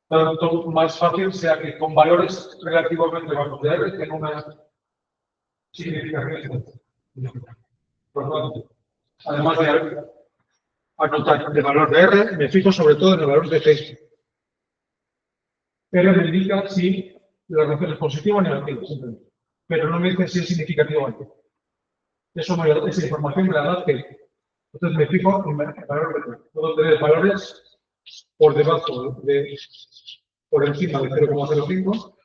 tanto más fácil sea que con valores relativamente bajos de R tenga una significación. Por lo tanto, además de anotar el valor de R, me fijo sobre todo en el valor de T. R me indica si la relación es positiva o negativa, simplemente. Pero no me dice si es significativo o no. Esa información me la da T. Entonces me fijo en el valor de T. Puedo tener valores por debajo de, por encima de 0,05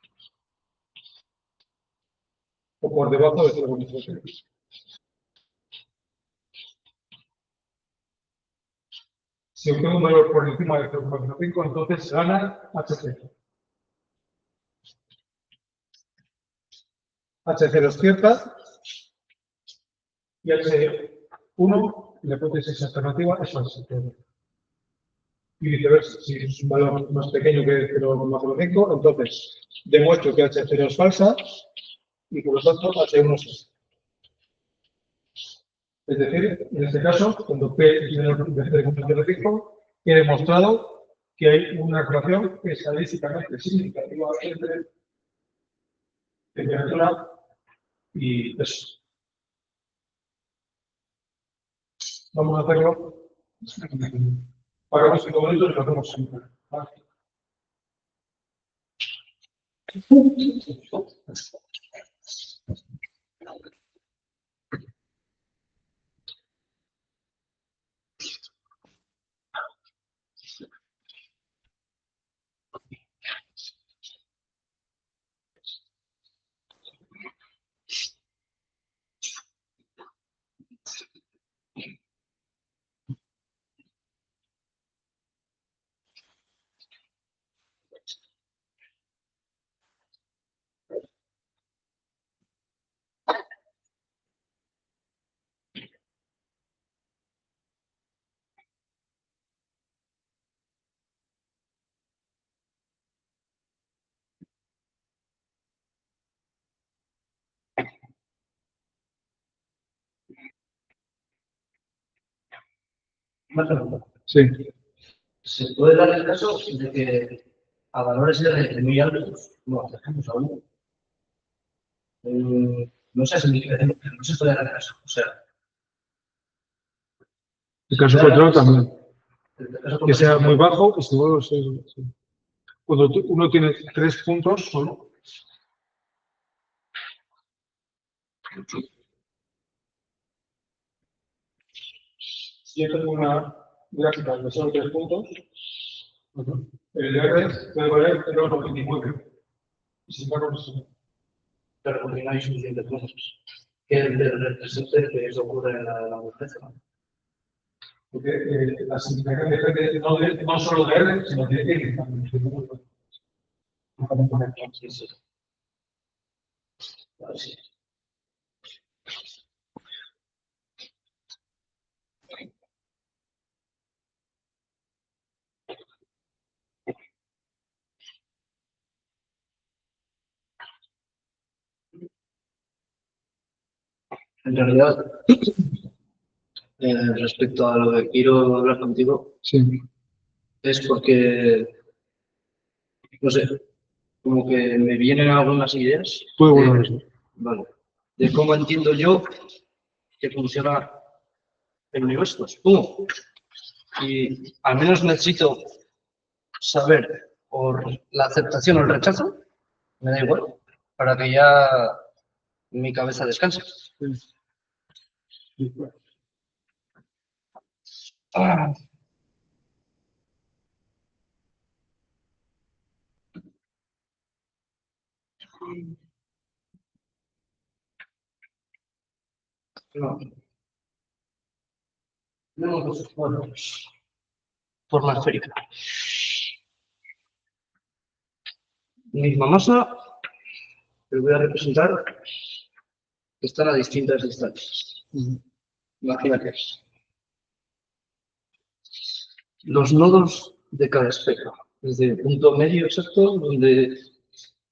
o por debajo de 0,05. Si obtengo un valor por encima de 0,05, entonces gana HC. H0 es cierta y H1, la hipótesis alternativa, es falsa. Y viceversa, si es un valor más pequeño que 0,05, entonces demuestro que H0 es falsa y por lo tanto H1 es falsa. Es decir, en este caso, cuando P es menor de 0,05, he demostrado que hay una relación estadísticamente significativa entre temperatura y peso. Vamos a hacerlo. Pagamos 5 minutos y lo hacemos siempre. Una pregunta. Sí. ¿Se puede dar el caso de que a valores R muy altos, no acercamos a 1, no sea significativo, pero no se puede dar el caso? O sea, El caso contrario también. Que sea muy bajo. bajo y si luego sí. Cuando uno tiene 3 puntos solo. Si yo tengo una gráfica de solo 3 puntos, el R puede valer 0,99. Y sin embargo, no sé. Pero porque no hay suficientes puntos. Que represente que eso ocurre en la mujer. Porque la significación depende no solo de R, sino de N también. Sí, sí. Vale, sí. En realidad, respecto a lo que quiero hablar contigo, Sí. es porque, no sé, como que me vienen algunas ideas Puede volver eso. vale, de cómo entiendo yo que funciona el universo, supongo. Y al menos necesito saber por la aceptación o el rechazo, me da igual, para que ya mi cabeza descanse. Ah. No. Tenemos dos cuadros. Forma esférica. Misma masa, pero voy a representar que están a distintas distancias. Imagínate. Los nodos de cada esfera, desde el punto medio exacto, donde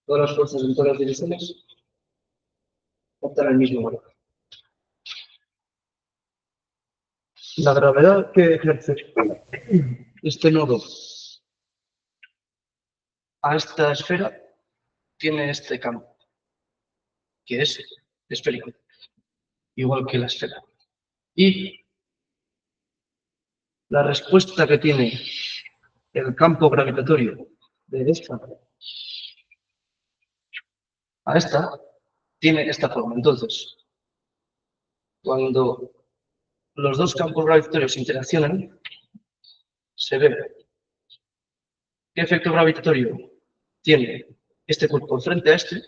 todas las fuerzas en todas las direcciones optan al mismo valor. La gravedad que ejerce este nodo a esta esfera tiene este campo, que es esférico, igual que la esfera. Y la respuesta que tiene el campo gravitatorio de esta a esta tiene esta forma. Entonces, cuando los dos campos gravitatorios interaccionan, se ve qué efecto gravitatorio tiene este cuerpo frente a este,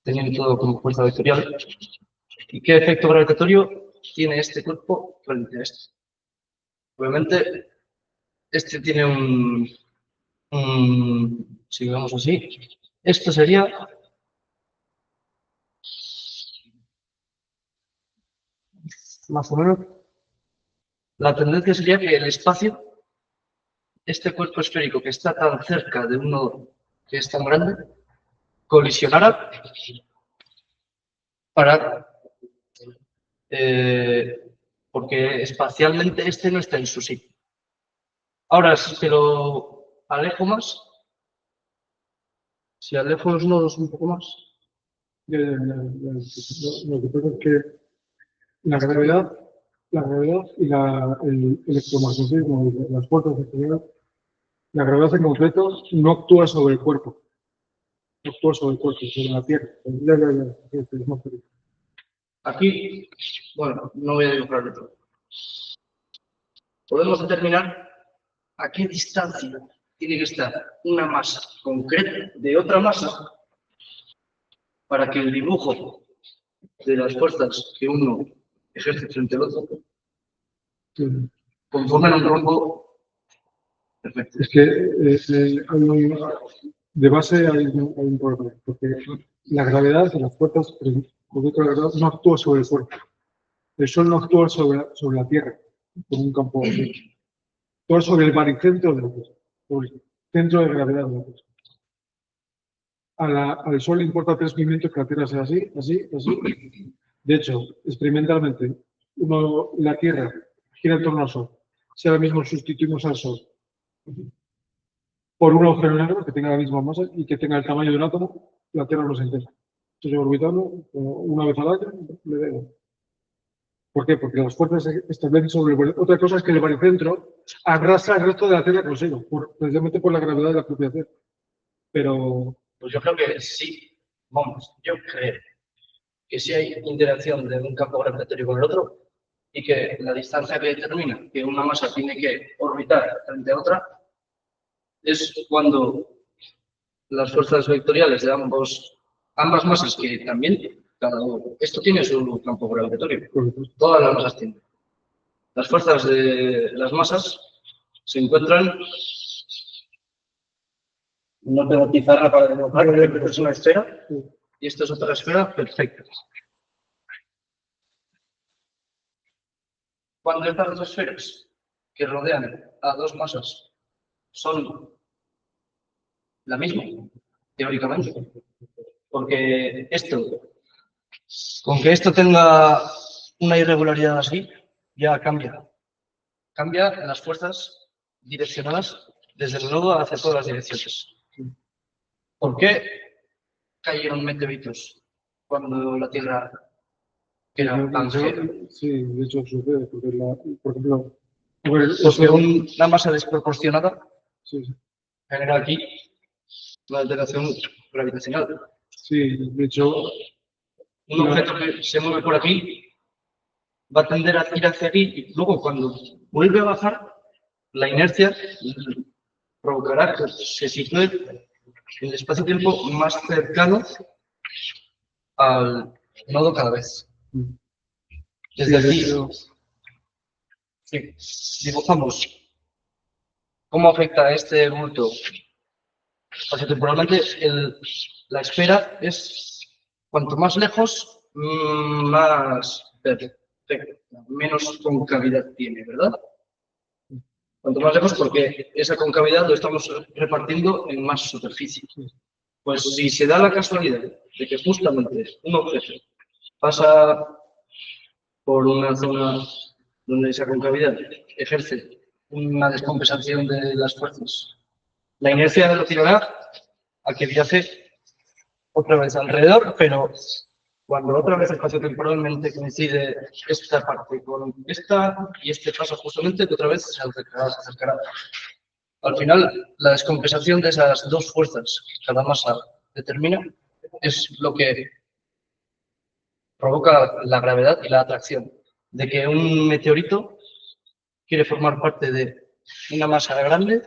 teniendo todo como fuerza vectorial, y qué efecto gravitatorio tiene este cuerpo frente a este. Obviamente, este tiene si vemos así, esto sería más o menos, la tendencia sería que el espacio, este cuerpo esférico que está tan cerca de uno que es tan grande, colisionara para porque espacialmente este no está en su sitio. Ahora, si te lo alejo más, si alejo los nodos un poco más, Lo que pasa es que la gravedad y el electromagnetismo, y las fuerzas exteriores, la gravedad en concreto no actúa sobre el cuerpo, no actúa sobre el cuerpo, sobre la Tierra. aquí, bueno, no voy a dibujarlo todo. Podemos determinar a qué distancia tiene que estar una masa concreta de otra masa para que el dibujo de las fuerzas que uno ejerce frente al otro conformen un rombo perfecto. Es que de base hay un problema, porque la gravedad y las fuerzas, la gravedad no actúa sobre el cuerpo. El Sol no actúa sobre la Tierra, con un campo así. Actúa sobre el baricentro de la Tierra, sobre el centro de gravedad de la Tierra. Al Sol le importa 3 milímetros que la Tierra sea así, así, así. De hecho, experimentalmente, la Tierra gira en torno al Sol. Si ahora mismo sustituimos al Sol por un agujero negro que tenga la misma masa y que tenga el tamaño de un átomo, la Tierra no se entera. Entonces, orbitando una vez al año, le da igual. ¿Por qué? Porque las fuerzas se establecen sobre el... Otra cosa es que el baricentro arrastra el resto de la Tierra consigo, precisamente por la gravedad de la propia Tierra. Pero... Pues yo creo que sí, vamos, yo creo que si hay interacción de un campo gravitatorio con el otro y que la distancia que determina que una masa tiene que orbitar frente a otra es cuando las fuerzas vectoriales de ambas masas que también, esto tiene su campo gravitatorio, todas las masas tienen. Las fuerzas de las masas se encuentran, no tengo pizarra para dibujar, pero es una esfera y esto es otra esfera perfecta. Cuando estas dos esferas que rodean a dos masas son la misma, teóricamente, porque con que esto tenga una irregularidad así, ya cambia. Cambia las fuerzas direccionadas desde el nodo hacia todas las direcciones. ¿Por qué cayeron meteoritos cuando la Tierra era tan fea? Sí, de hecho sucede, porque por ejemplo, Porque una masa desproporcionada Sí, sí. genera aquí una alteración gravitacional. Sí, de hecho, Un objeto que se mueve por aquí va a tender a ir hacia aquí y luego cuando vuelve a bajar, la inercia provocará que se sitúe en el espacio-tiempo más cercano al nodo cada vez. Desde aquí, sí, dibujamos cómo afecta este bulto espaciotemporalmente. La esfera es, cuanto más lejos, más perfecta, menos concavidad tiene, ¿verdad? Cuanto más lejos, porque esa concavidad lo estamos repartiendo en más superficie. Pues si se da la casualidad de que justamente un objeto pasa por una zona donde esa concavidad ejerce una descompensación de las fuerzas, la inercia lo tirará a que viaje otra vez alrededor, pero cuando otra vez espacio-temporalmente coincide esta parte con esta y este paso justamente, que otra vez se acercará. Al final, la descompensación de esas dos fuerzas que cada masa determina es lo que provoca la gravedad y la atracción. De que un meteorito quiere formar parte de una masa grande,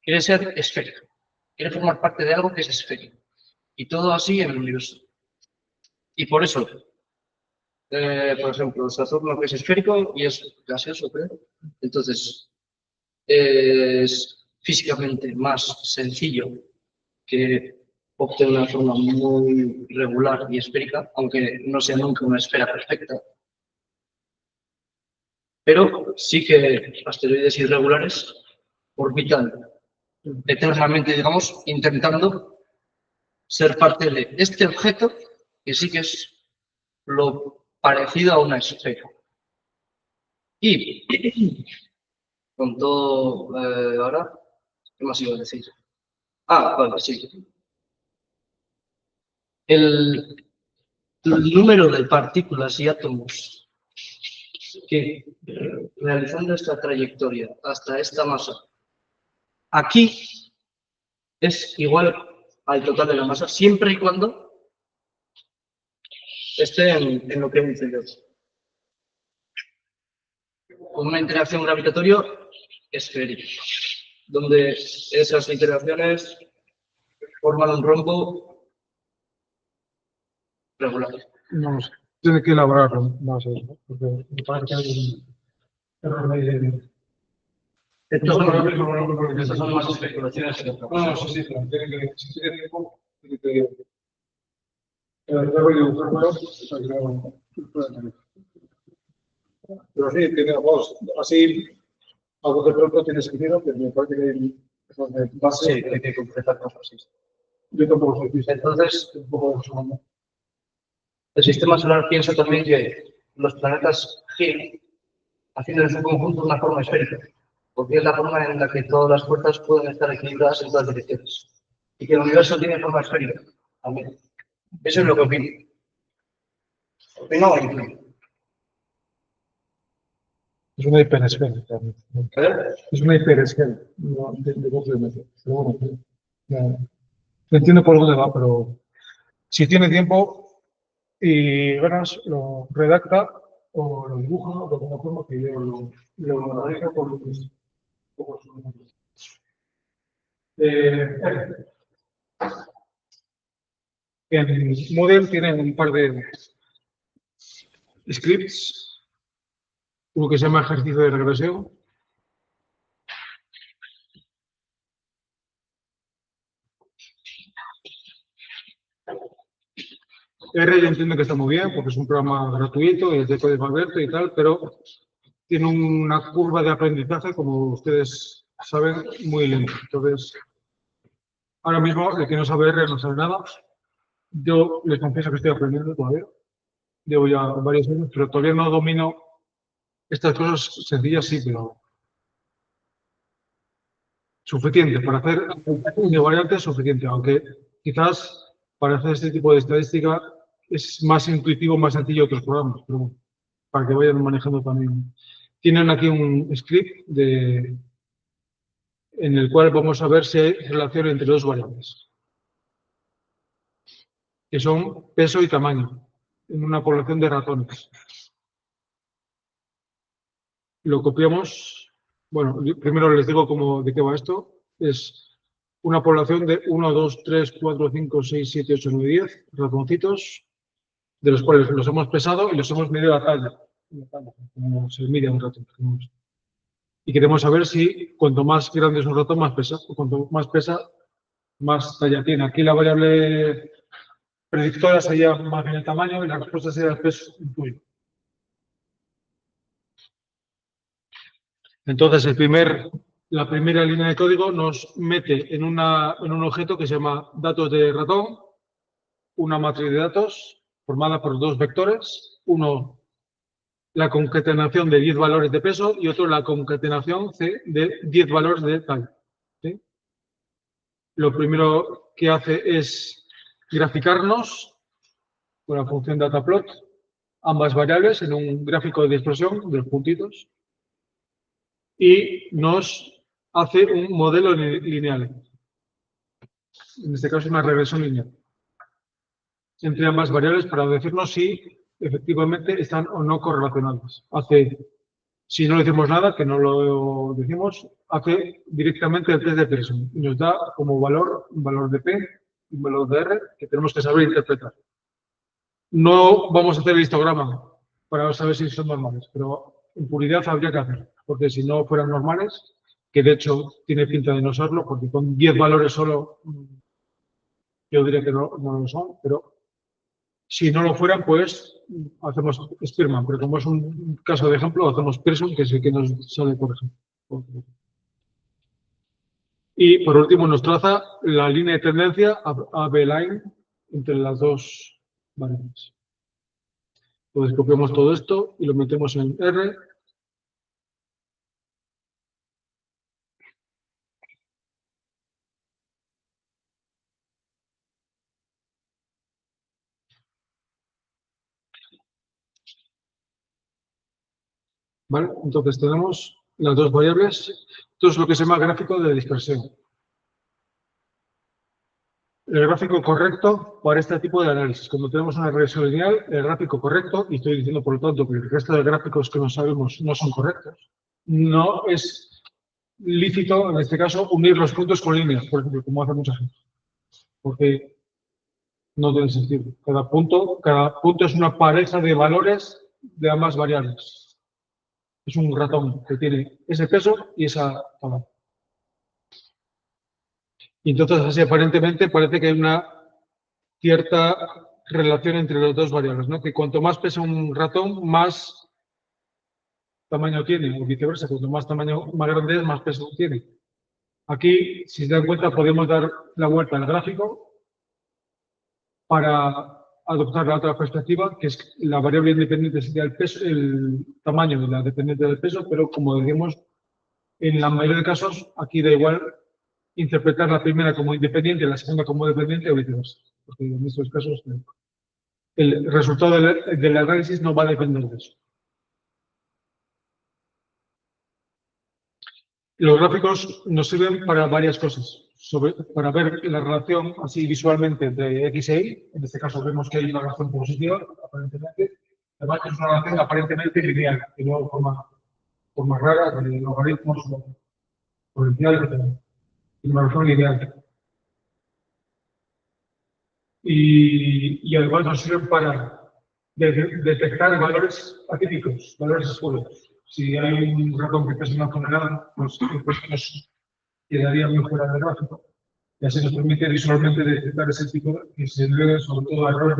quiere ser esférico, quiere formar parte de algo que es esférico. Y todo así en el universo. Y por eso, por ejemplo, Saturno que es esférico y es gaseoso, creo. Entonces, es físicamente más sencillo que obtener una forma muy regular y esférica, aunque no sea nunca una esfera perfecta. Pero sí que asteroides irregulares orbitan eternamente, digamos, intentando ser parte de este objeto que sí que es lo parecido a una esfera. Y con todo, ahora, ¿qué más iba a decir? Ah, vale, sí. El número de partículas y átomos que realizando esta trayectoria hasta esta masa, aquí es igual al total de la masa, siempre y cuando esté en lo que dice yo. Con una interacción gravitatoria esférica, donde esas interacciones forman un rombo regular. no sé, tiene que elaborarlo más eso, porque me parece que hay un error de... Estas son más especulaciones que otra cosa. No, sí, sí, pero tiene que, si tiene tiempo, tiene que... Pero sí, tiene, vamos, así, algo de pronto tiene sentido, pero me parece que hay base. Sí, hay que completar cosas así. Yo tampoco soy físico. Entonces, un poco de el sistema solar piensa también que los planetas giran haciendo en su conjunto una forma esférica, porque es la forma en la que todas las fuerzas pueden estar equilibradas en todas direcciones. Y que el universo tiene forma esférica también. Eso es lo que opino. ¿Opino o influye? Es una hiperesfera. ¿Eh? Es una hiperesfera. No, de complemento. Pero bueno, no entiendo por dónde va, pero si tiene tiempo y ganas, lo redacta o lo dibuja de alguna forma que yo lo analizo por lo que es. En Moodle tienen un par de scripts, uno que se llama ejercicio de regresión. R yo entiendo que está muy bien porque es un programa gratuito y es de código abierto y tal, pero tiene una curva de aprendizaje, como ustedes saben, muy lenta. Entonces, ahora mismo el que no sabe R no sabe nada. Yo les confieso que estoy aprendiendo todavía. Llevo ya varios años, pero todavía no domino estas cosas sencillas, sí, pero suficiente para hacer una variante es suficiente, aunque quizás para hacer este tipo de estadística es más intuitivo, más sencillo otros programas, pero bueno, para que vayan manejando también tienen aquí un script en el cual vamos a ver si hay relación entre dos variables, que son peso y tamaño, en una población de ratones. Lo copiamos. Bueno, primero les digo de qué va esto. Es una población de 1, 2, 3, 4, 5, 6, 7, 8, 9, 10 ratoncitos, de los cuales los hemos pesado y los hemos medido la talla, como se mide un ratón. Y queremos saber si cuanto más grande es un ratón, más pesa, o cuanto más pesa, más talla tiene. Aquí la variable predictora sería más bien el tamaño y la respuesta sería el peso tuyo. Entonces, la primera línea de código nos mete en un objeto que se llama datos de ratón, una matriz de datos formada por dos vectores, uno la concatenación de 10 valores de peso y otro la concatenación de 10 valores de talla. ¿Sí? Lo primero que hace es graficarnos con la función dataplot ambas variables en un gráfico de explosión de los puntitos y nos hace un modelo lineal. En este caso, una regresión lineal entre ambas variables para decirnos si efectivamente están o no correlacionadas. Si no le decimos nada, que no lo decimos, hace directamente el test de Pearson y nos da como valor un valor de P y un valor de R que tenemos que saber interpretar. No vamos a hacer el histograma para saber si son normales, pero en puridad habría que hacer, porque si no fueran normales, que de hecho tiene pinta de no serlo, porque con 10 valores solo yo diría que no lo son, pero si no lo fueran, pues hacemos Spearman, pero como es un caso de ejemplo, hacemos Pearson, que es el que nos sale por ejemplo. Y por último nos traza la línea de tendencia AB-line entre las dos variables. Entonces copiamos todo esto y lo metemos en R. ¿Vale? Entonces tenemos las dos variables. Esto es lo que se llama gráfico de dispersión. El gráfico correcto para este tipo de análisis. Cuando tenemos una regresión lineal, el gráfico correcto, y estoy diciendo por lo tanto que el resto de gráficos que no sabemos no son correctos, no es lícito, en este caso, unir los puntos con líneas, por ejemplo, como hace mucha gente. Porque no tiene sentido. Cada punto es una pareja de valores de ambas variables. Es un ratón que tiene ese peso y esa tamaño. Y entonces, así aparentemente, parece que hay una cierta relación entre las dos variables, ¿no? Que cuanto más pesa un ratón, más tamaño tiene, o viceversa, cuanto más grande es, más peso tiene. Aquí, si se dan cuenta, podemos dar la vuelta al gráfico para adoptar la otra perspectiva, que es la variable independiente sería el peso, el tamaño de la dependiente del peso, pero como decimos, en la mayoría de casos, aquí da igual interpretar la primera como independiente y la segunda como dependiente o viceversa. Porque en estos casos el resultado del análisis no va a depender de eso. Los gráficos nos sirven para varias cosas. Para ver la relación así visualmente entre X e Y. En este caso vemos que hay una relación positiva, aparentemente. Además es una relación aparentemente lineal, que no forma rara de logaritmos o exponenciales, es una relación lineal. Y además nos sirven para detectar valores atípicos, valores espurios. Si hay un ratón que pesa una tonelada, pues nos quedaría muy fuera del gráfico. Y así nos permite visualmente detectar ese tipo que se debe sobre todo a errores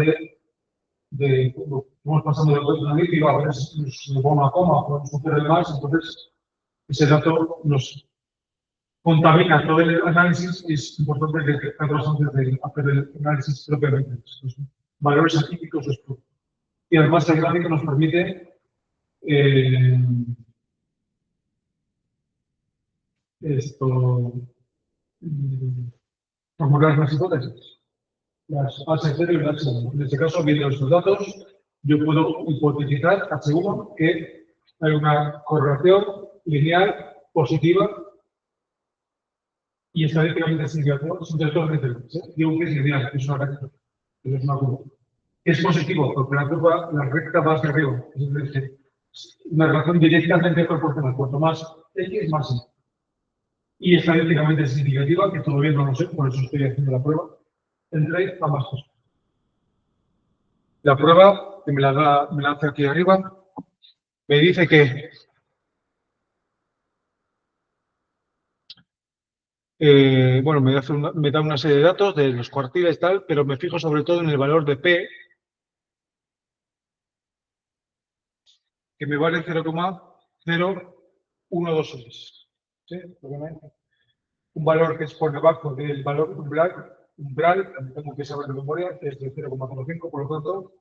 de vamos pasando de código analítico, a veces nos pone a coma, podemos hacer más, entonces ese dato nos contamina todo el análisis y es importante detectarlos antes de hacer el análisis propiamente. Los valores atípicos o espurios. Y además el gráfico nos permite formular las hipótesis, las H0 y las H1. En este caso, viendo estos datos, yo puedo hipotetizar H1 que hay una correlación lineal positiva y estadísticamente significativa entre dos referentes. Digo que es lineal, que es una recta, que es una curva. Es positivo porque la recta va hacia arriba. Es decir, una relación directamente proporcional. Cuanto más X, más Y. Y estadísticamente significativa, que todavía no lo sé, por eso estoy haciendo la prueba, entre ambas cosas. La prueba, que me la hace aquí arriba, me dice que bueno, me da una serie de datos de los cuartiles y tal, pero me fijo sobre todo en el valor de P, que me vale 0,0126. ¿Sí? Un valor que es por debajo del valor umbral, tengo que saber de memoria, es de 0,05, por lo tanto,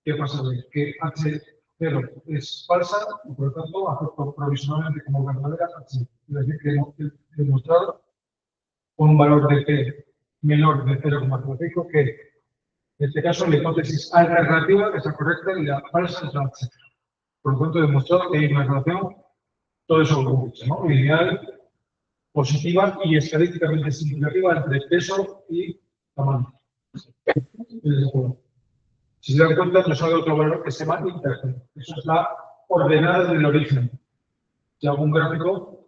¿qué pasa? Que H0 es falsa y por lo tanto acepto provisionalmente como verdadera H. Es decir, que he demostrado con un valor de P menor de 0,05 que en este caso la hipótesis alternativa es la correcta y la falsa es la H. Por lo tanto, he demostrado que hay una relación, todo eso lo hemos dicho, ¿no? Lineal, positiva y estadísticamente significativa entre peso y tamaño. Si se dan cuenta, nos sale otro valor que se llama intercept. Eso es la ordenada del origen. Si hago un gráfico,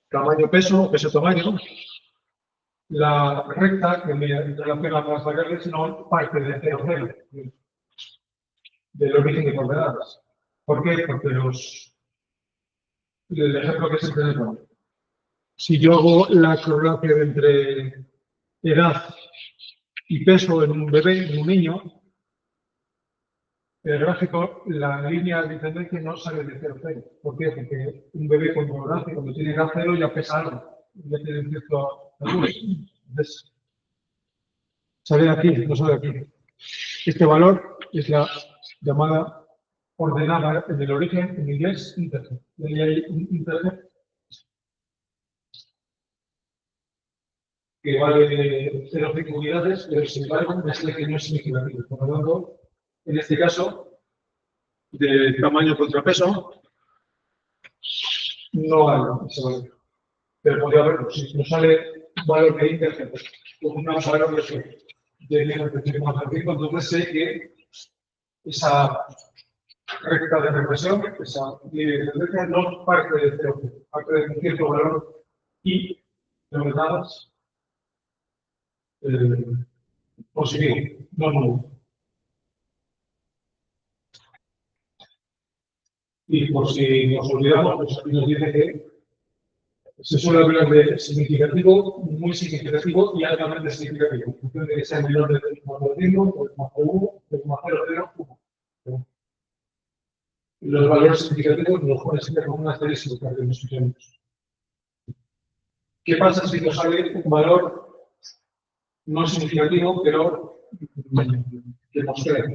tamaño-peso, peso-tamaño, la recta que me relaciona con las variables no parte de 0,0, del origen de coordenadas. ¿Por qué? Porque el ejemplo que siempre les pongo. Si yo hago la correlación entre edad y peso en un bebé, en un niño, el gráfico, la línea de tendencia no sale de 0,0. ¿Por qué? Porque un bebé cuando tiene edad 0 ya pesa algo, ya tiene cierto volumen. Entonces, sale de aquí, no sale de aquí. Este valor es la llamada ordenada en el origen, en inglés, intercept. Y ahí hay un intercept que vale 0,5 unidades, pero sin embargo, es que no es significativo. Por lo tanto, en este caso, de tamaño contra peso, no hay ese valor. Pero podría haberlo. Si nos sale valor de intercept con un valor de menos de 0,5, entonces sé que esa recta de regresión, esa línea de tendencia, no parte de 0,0, parte de un cierto valor y de ordenadas positivo, no nulo. Y por si nos olvidamos, pues aquí nos dice que se suele hablar de significativo, muy significativo y altamente significativo. En función de que sea menor de 0,5, 0,1, 0,01. Los valores significativos nos ponen siempre como una estadística que nos usamos. ¿Qué pasa si nos sale un valor no significativo, pero que nos queda?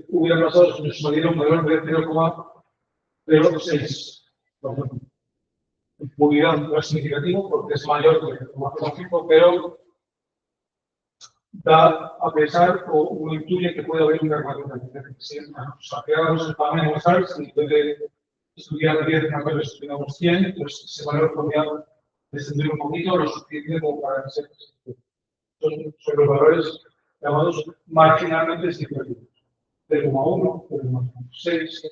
Hubiera pasado si nos saliera un valor de 0,06. Unidad no es significativo porque es mayor que el 0,5, pero da a pensar o intuye que puede haber una relación. Si saqueamos el tamaño basal, si puede estudiar 10 valores, estudiamos 100, pues ese valor podría descender un poquito lo suficiente como para ser. Son los valores llamados marginalmente significativos. 0,1, 0,6.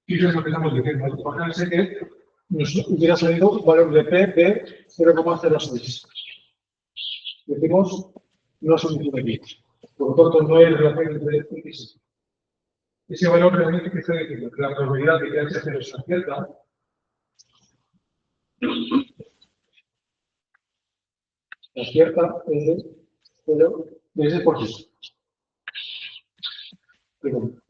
Fíjense lo que estamos diciendo. Imagínense que nos hubiera salido un valor de P de 0,06. Decimos no significativo. Por lo tanto, no hay relación entre X y ese valor realmente que estoy diciendo, que la probabilidad de que H0 sea cierta, la cierta es de 0,6%.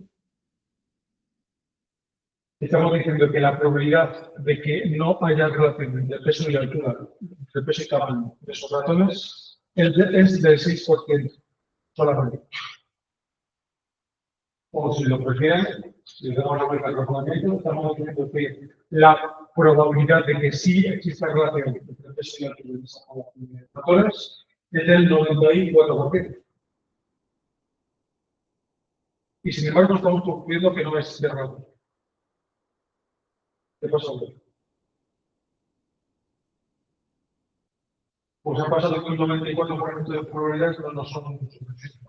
Estamos diciendo que la probabilidad de que no haya relación entre peso y altura, entre peso y tamaño de esos ratones, es del 6% solamente. O si lo prefieren, si le damos la vuelta al razonamiento, estamos diciendo que la probabilidad de que sí exista relación entre eso ya que factores, es del 94%. Y sin embargo, estamos concluyendo que no es verdad. ¿Qué pasa? Pues ha pasado que un 94% de probabilidades no son suficientes.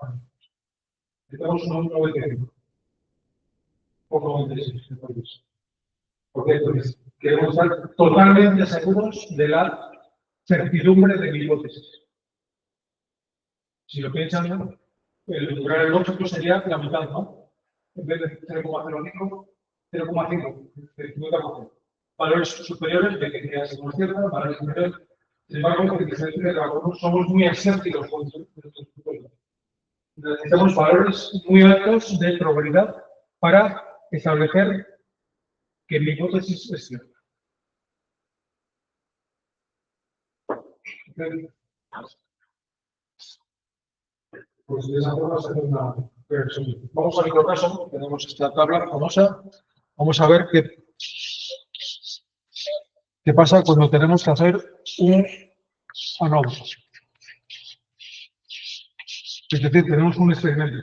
Necesitamos un 95 o 96. ¿Por qué? Porque queremos estar totalmente seguros de la certidumbre de mi hipótesis. Si lo piensan, el umbral lógico sería la mitad, ¿no? En vez de 0,05, 0,5, 50%. Valores superiores de que sea según cierta, valores superiores. Sin embargo, somos muy escépticos con esto. Necesitamos valores muy altos de probabilidad para establecer que mi hipótesis es cierta. Pues de esa forma se hace una versión. Vamos a ver otro caso, tenemos esta tabla famosa. Vamos a ver qué pasa cuando tenemos que hacer un ANOVA. Es decir, tenemos un experimento,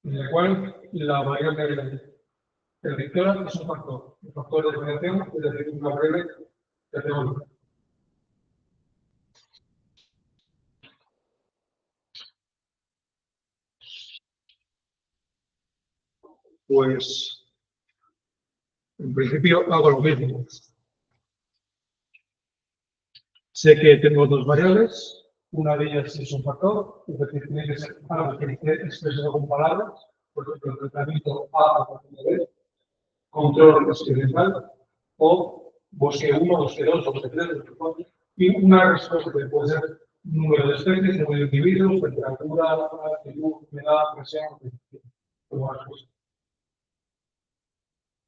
en el cual la variable predictora es un factor. El factor de diferenciación es decir, una variable teórica. Pues, en principio, hago lo mismo. Sé que tengo dos variables, una de ellas es un factor, es decir, tiene que ser algo que esté expresado con palabras, por ejemplo, el tratamiento A a B, control experimental, o bosque 1, bosque 2, bosque 3, bosque 4, y una respuesta que puede ser número de especies, número de individuos, temperatura, altitud, humedad, presión, como respuesta.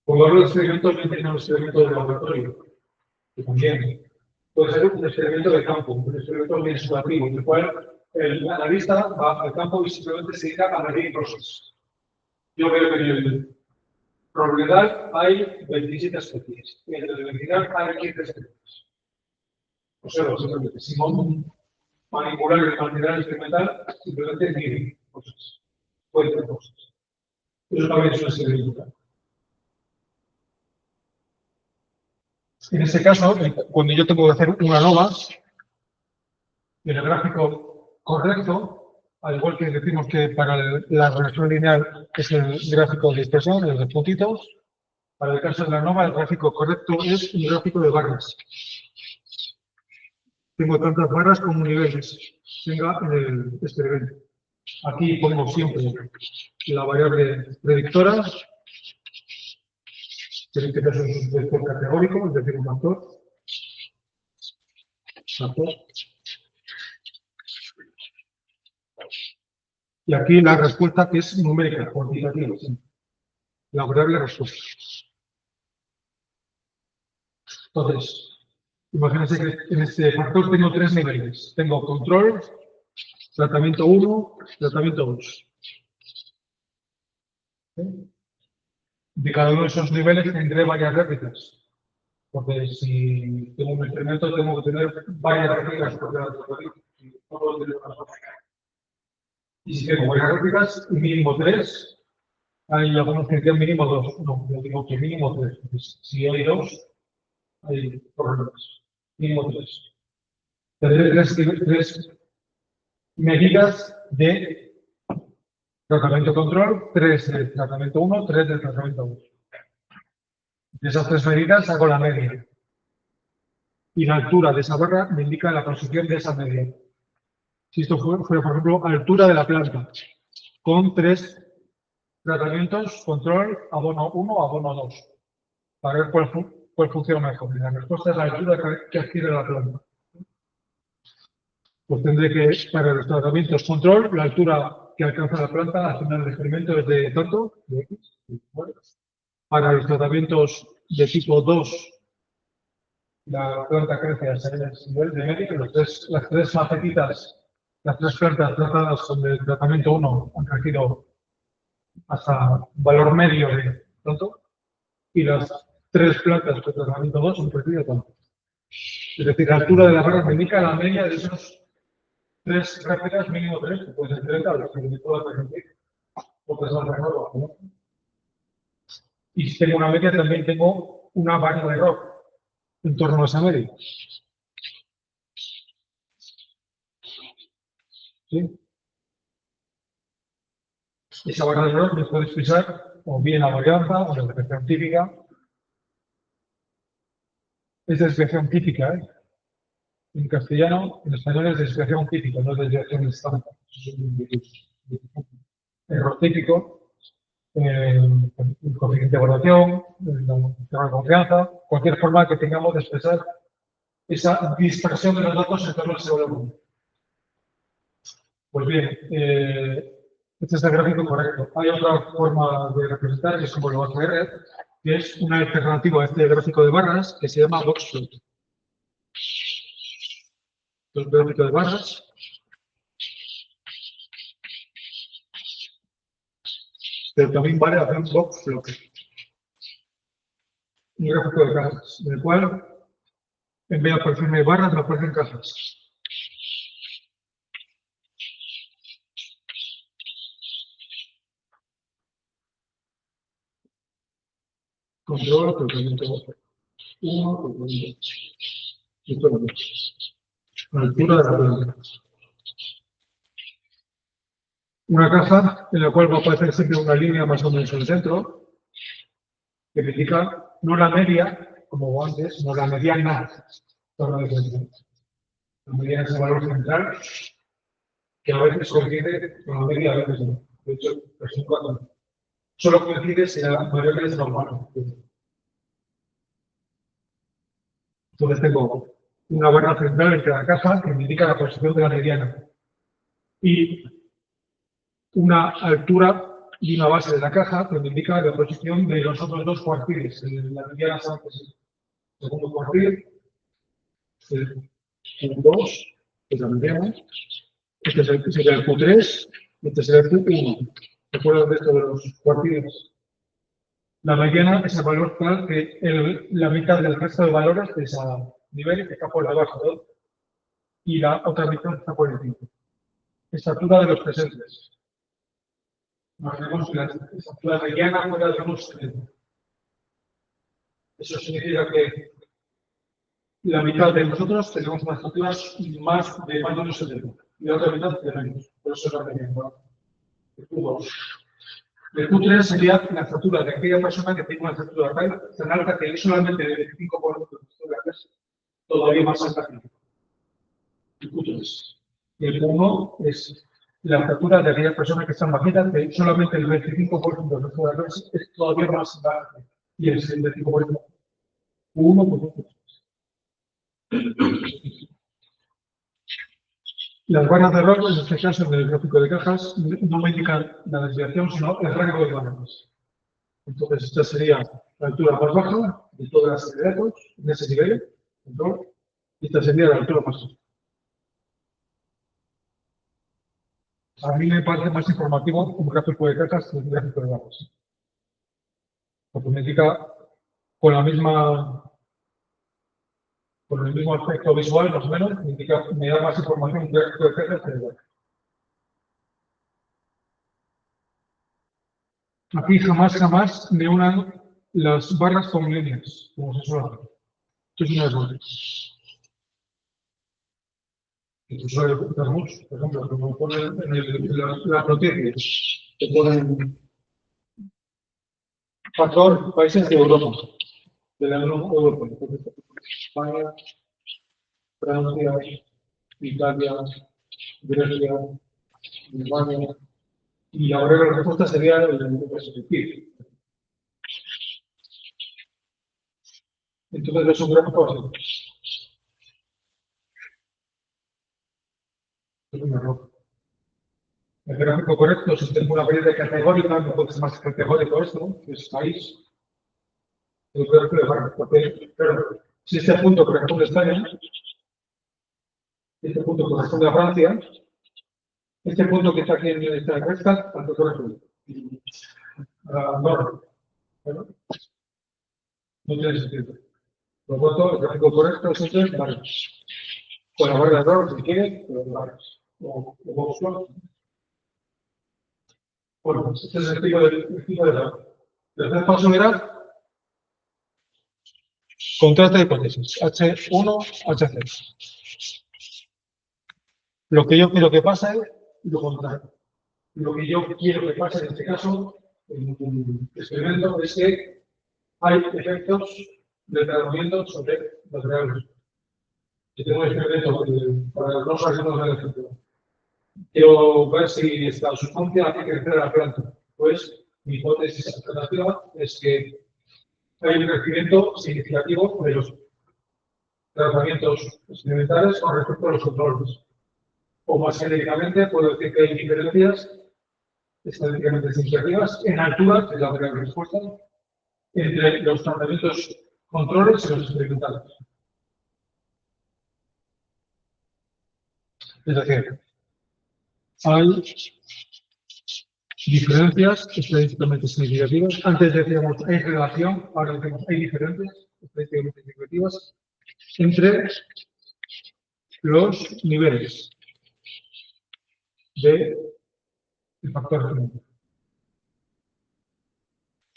Cuando hablo de experimentos, me entiendo un experimento de laboratorio, que también puede ser un experimento de campo, un experimento bien situativo, en el cual el analista va al campo y simplemente se dedica a medir cosas. Yo veo que en el probabilidad hay 27 especies, y en la diversidad hay 15 especies. O sea, simplemente, si manipular el material experimental, simplemente mide cosas, cuenta cosas. Eso también es un experimento. En este caso, cuando yo tengo que hacer una ANOVA, en el gráfico correcto, al igual que decimos que para la regresión lineal es el gráfico de dispersión, el de puntitos, para el caso de la ANOVA, el gráfico correcto es un gráfico de barras. Tengo tantas barras como niveles tenga en el experimento. Aquí pongo siempre la variable predictora, que en este caso es un vector categórico, es decir, un factor. Y aquí la respuesta que es numérica, cuantitativa. La variable respuesta. Entonces, imagínense que en este factor tengo tres niveles. Tengo control, tratamiento 1, tratamiento 2. De cada uno de esos niveles tendré varias réplicas. Porque si tengo un experimento, tengo que tener varias réplicas por cada tratamiento. Y si tengo varias réplicas, mínimo 3. Hay algunos que decían mínimo 2. No, yo digo que mínimo 3. Pues, si hay 2, hay problemas. Mínimo 3. Tendré tres medidas de tratamiento control, 3 del tratamiento 1, 3 del tratamiento 2. De esas tres medidas hago la media. Y la altura de esa barra me indica la posición de esa media. Si esto fuera, por ejemplo, altura de la planta, con 3 tratamientos, control, abono 1, abono 2, para ver cuál funciona mejor. Y la respuesta es la altura que adquiere la planta. Pues tendré que, para los tratamientos control, la altura que alcanza la planta al final del experimento es de tanto, de X. Para los tratamientos de tipo 2, la planta crece hasta el nivel de medio, las tres macetitas, las tres plantas tratadas con el tratamiento 1 han crecido hasta un valor medio de tanto, y las 3 plantas de tratamiento 2, un partido tanto. Es decir, la altura de la barra me indica la media de esos 3 réplicas, mínimo 3, que pueden ser 30, los que me puedo permitir, porque son renovas, ¿no? Y si tengo una media, también tengo una barra de error en torno a esa media. ¿Sí? Esa barra de error me puede expresar o bien la varianza o la desviación típica. Es desviación típica, ¿eh? En castellano, en español es desviación típica, no es desviación estándar. Error típico, el coeficiente de evaluación, la confianza, cualquier forma que tengamos de expresar esa dispersión de los datos en torno a ese valor. Pues bien, este es el gráfico correcto. Hay otra forma de representar, que es como lo va a ver, que es una alternativa a este gráfico de barras, que se llama box plot. El gráfico de barras. Pero también vale hacer un box plot. Un gráfico de cajas, en el cual, en vez de aparecerme barras, me aparecen cajas. Control, pero también tengo 1, control 2. Y todo lo demás. Altura de la planta. Una caja en la cual va a aparecer siempre una línea más o menos en el centro, que indica no la media, como antes, sino la mediana. La mediana es el valor central, que a veces coincide con la media, a veces no. De hecho, solo coincide si la mayoría es normal. Entonces tengo una barra central entre la caja que me indica la posición de la mediana. Y una altura y una base de la caja que me indica la posición de los otros 2 cuartiles. La mediana es el segundo cuartil, el Q2, que es la mediana. Este sería el Q3, este sería el Q1. ¿Recuerdan de esto de los cuartiles? La mediana es el valor total que la mitad del resto de valores de ese nivel que está por debajo, ¿no? Y la otra mitad está por encima. Estatura de los presentes. Nos vemos la mediana fuera de los 70. Eso significa que la mitad de nosotros tenemos unas estaturas más de más de los 70 y la otra mitad de menos. Por eso es la mediana. El Q2. El Q3 sería la estatura de aquella persona que tiene una estatura tan alta que es solamente de 25% de estatura, es todavía más alta que el Q3. Y el Q1 es la estatura de aquella persona que está bajita, que solamente el 25% de estatura es todavía más baja. Y el 75% Q1, Las barras de error, en este caso en el gráfico de cajas, no me indican la desviación, sino el rango de barras. Entonces, esta sería la altura más baja de todas las serie de datos en ese nivel. Y esta sería la altura más alta. A mí me parece más informativo un gráfico de cajas que un gráfico de barras. Porque me indica con el mismo aspecto visual, más o menos, me da más información un gráfico de cajas que de barras. Aquí jamás me unan las barras con líneas, como se suele hacer. Esto es una de las suele ocultar mucho. Por ejemplo, como ponen en las noticias, que ponen factor países de Europa, de la Unión Europea. España, Francia, Italia, Grecia, Alemania. Y ahora la respuesta sería el de perspectiva. Entonces es un gráfico así. Es un error. El gráfico correcto, si tengo una variable categórica, no puede ser más categórico esto, que es país. El gráfico de barra, porque, claro, si este punto corresponde a España, este punto corresponde a Francia, este punto que está aquí en esta recta, tanto corresponde a Andorra. ¿Bueno? No tiene sentido. Por lo tanto, el gráfico correcto es entre barras. Con la barra de error, si quiere, pero barras. O boxplot. Bueno, este es el tipo de error. El tercer paso era contraste de hipótesis. H1, H0. Lo que yo quiero que pase es lo contrario. Lo que yo quiero que pase en este caso, en un experimento, es que hay efectos de tratamiento sobre los reales. Yo tengo un experimento para no salirnos del ejemplo. Quiero ver si esta sustancia hace crecer a la planta. Pues mi hipótesis alternativa es que hay un crecimiento significativo de los tratamientos experimentales con respecto a los controles. O más genéricamente, puedo decir que hay diferencias estadísticamente significativas en altura, que es la primera respuesta, entre los tratamientos controles y los experimentales. Es decir, hay diferencias estadísticamente significativas. Antes decíamos hay relación, ahora decimos hay diferencias estadísticamente significativas entre los niveles del factor genético.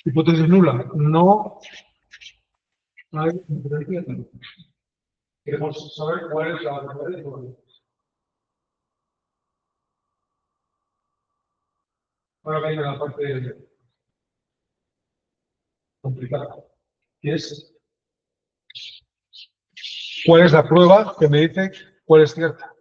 Hipótesis nula, no hay diferencia. Queremos saber cuál es la verdadera hipótesis. Ahora viene la parte complicada, que es cuál es la prueba que me dice cuál es cierta.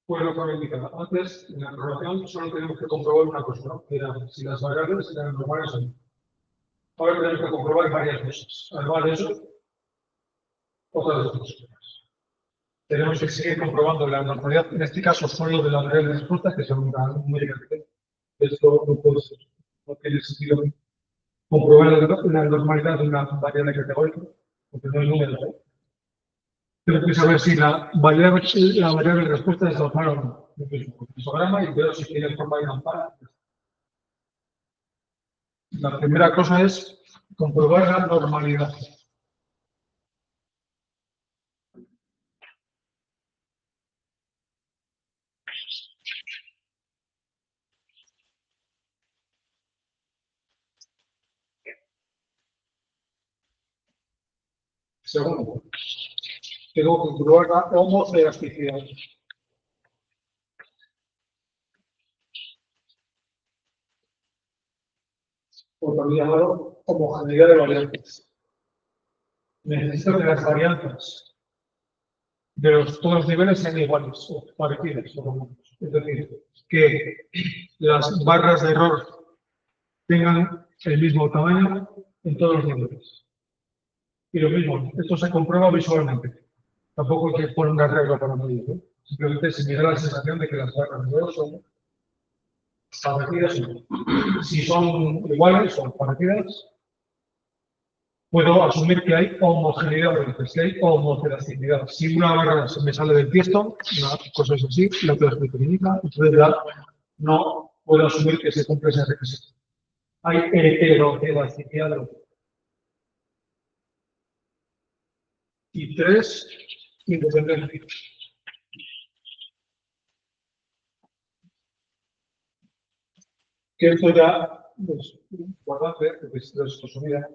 Pues lo que me indicaba antes, en la programación solo tenemos que comprobar una cosa, ¿no? Que era si las variables eran normales o no. Ahora tenemos que comprobar varias cosas. Además de eso, otras dos cosas. Tenemos que seguir comprobando la normalidad, en este caso solo de las variables de respuesta, que son muy grandes. Esto no puede ser, no tiene sentido comprobar la normalidad de una variable categórica, porque no hay número. Tengo que saber si la variable de respuesta es normal o no. Entonces, un histograma y veo si tiene forma de campana. La primera cosa es comprobar la normalidad. Segundo, tengo que comprobar la homoelasticidad. O también llamado homogeneidad de variantes. Necesito que las variantes de todos los niveles sean iguales o parecidas. Es decir, que las barras de error tengan el mismo tamaño en todos los niveles. Y lo mismo, esto se comprueba visualmente. Tampoco hay que poner una regla para medir, ¿no? Simplemente se me da la sensación de que las barras de error son parecidas. Si son iguales o parecidas, puedo asumir que hay homogeneidad, que hay homoelasticidad. Si una barra se me sale del tiesto, una cosa es así, la otra es muy pequeñita, entonces ya no puedo asumir que se cumple ese requisito. Hay heteroelasticidad. Y tres, independencia. Que esto ya es importante, porque es responsabilidad.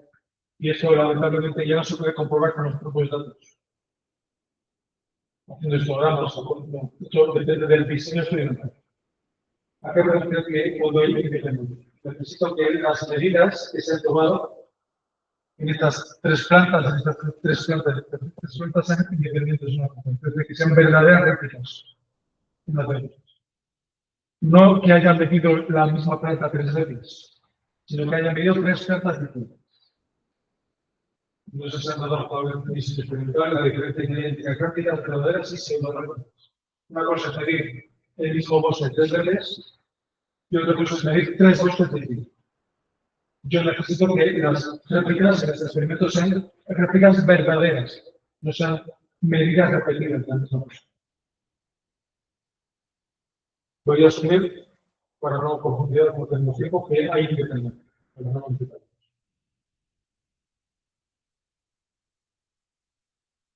Y eso, lamentablemente, ya no se puede comprobar con los propios datos. Haciendo histogramas, esto depende del diseño experimental. ¿A qué me refiero que cuando hay independencia? Necesito que las medidas que se han tomado en estas tres plantas, sean independientes una de otra, es decir, que sean verdaderas réplicas. No que hayan medido la misma planta 3 veces, sino que hayan medido 3 plantas distintas. No se han dado probablemente experimental la diferencia entre prácticas verdaderas y pseudo-réplicas. Una cosa es medir el mismo bosque 3 veces y otra cosa es medir 3 bosques distintos. Yo necesito que las réplicas en este experimento sean réplicas verdaderas, no sean medidas repetidas de la misma cosa. Voy a asumir para no confundir porque tenemos tiempo que hay independencia.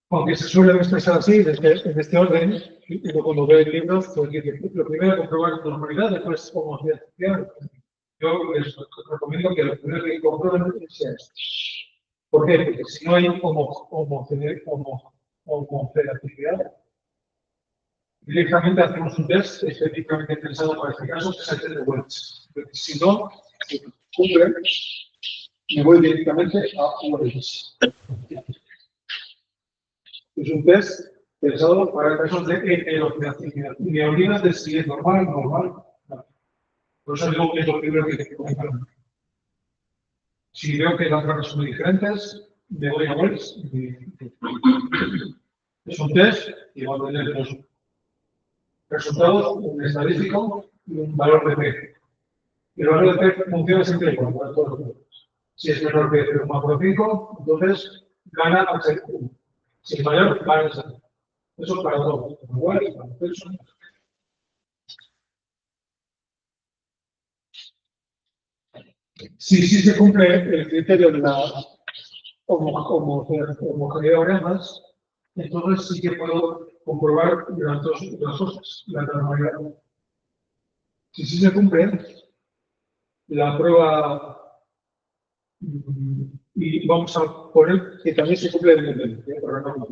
Aunque se suele expresar así, en este orden, y cuando veo el libro, pues dice, lo primero comprobar normalidad, después homogeneidad. Yo les recomiendo que lo primero que comprueben sea esto. ¿Por qué? Porque si no hay homogeneidad, directamente hacemos un test específicamente pensado para este caso, que es el test de Welch. Si no cumple, me voy directamente a Welch. Es un test pensado para casos de heterogeneidad. Me olvidas de si es normal o normal. Por eso digo que es lo primero que comprar. Si veo que las ramas son muy diferentes, me voy a Welch. Es un test y va a tener los resultados, un estadístico y un valor de P. El valor de P funciona siempre igual para todos los grupos. Si es menor que 0,05, entonces gana H1. Si es mayor, gana H1. Eso para todos, igual y para peso. Si se cumple el criterio de la homogeneidad de más, entonces sí que puedo comprobar las dos cosas, la normalidad. Si sí se cumple, la prueba, y vamos a poner que también se cumple el independencia, pero no.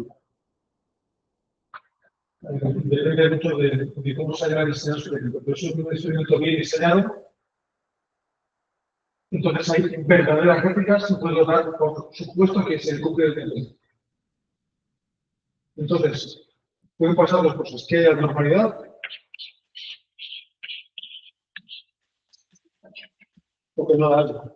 Depende mucho de cómo se haya diseñado su experimento. Pero eso es un experimento bien diseñado. Entonces hay verdaderas réplicas y puedo dar por supuesto que se cumple el independencia. Entonces, pueden pasar dos cosas. Que haya normalidad o que no haya.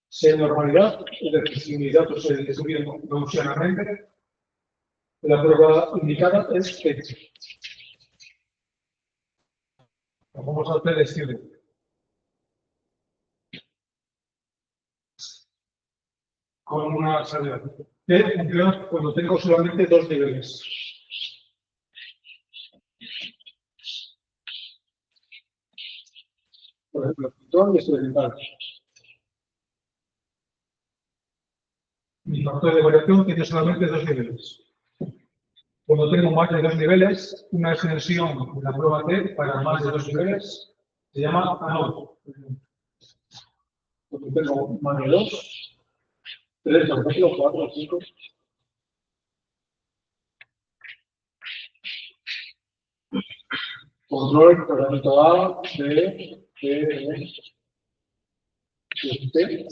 Si hay normalidad, es decir, si mis datos se distribuyen gaussianamente, la prueba indicada es que vamos a hacer estilo. Con una salida. Que funciona cuando tengo solamente dos niveles. Por ejemplo, factor y experimental. Mi factor de variación tiene solamente dos niveles. Cuando tengo más de dos niveles, una extensión de la prueba T para más de dos niveles se llama ANOVA. Cuando tengo más de dos, 3, 4, 5. Control, tratamiento A, B, C, T,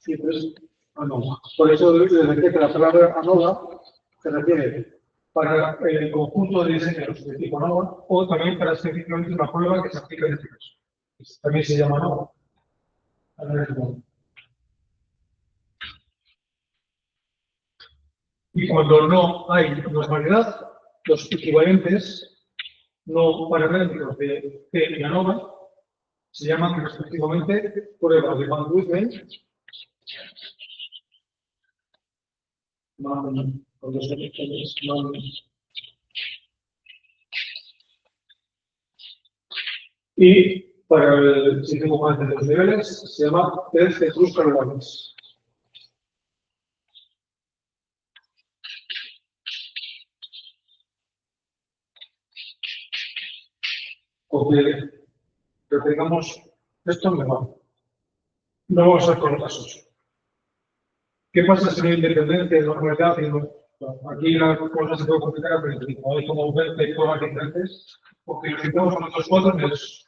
y 3, ANOVA. Por eso, desde que la palabra ANOVA se refiere para el conjunto de diseños de tipo ANOVA o también para específicamente una prueba que se aplica en este caso. También se llama ANOVA. Y cuando no hay normalidad, los equivalentes no paramétricos de T y ANOVA se llaman respectivamente pruebas de Van Witten, y para el sistema más de dos niveles se llama test de Kruskal-Wallis. O que tengamos esto mejor. No vamos a ver con los casos. ¿Qué pasa si no hay independencia de normalidad? Aquí la cosa se puede complicar, pero hay como 20 pruebas diferentes, porque lo que tenemos con estos cuatro es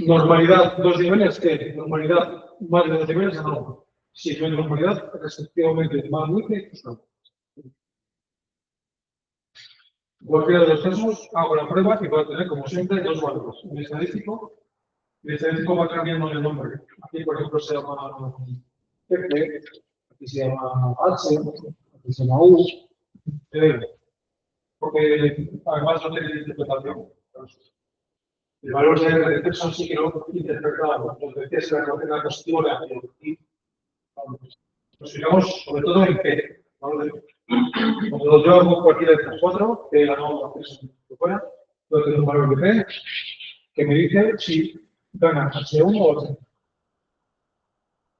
normalidad dos niveles, ¿qué? Normalidad más de dos niveles, no. Si no hay normalidad, respectivamente más dulce, pues no. Cualquiera de los casos, hago la prueba y voy a tener, como siempre, dos valores. Un estadístico, y el estadístico va cambiando el nombre. Aquí, por ejemplo, se llama F, aquí se llama H, aquí se llama U, porque además no tiene interpretación. El valor de R de peso sí que lo interpretamos, entonces es la positivo de la y nos fijamos sobre todo en P. Cuando yo hago cualquiera de estos cuatro, que la no es fuera, Puedo tener un valor de P que me dice si gana H1 o H2.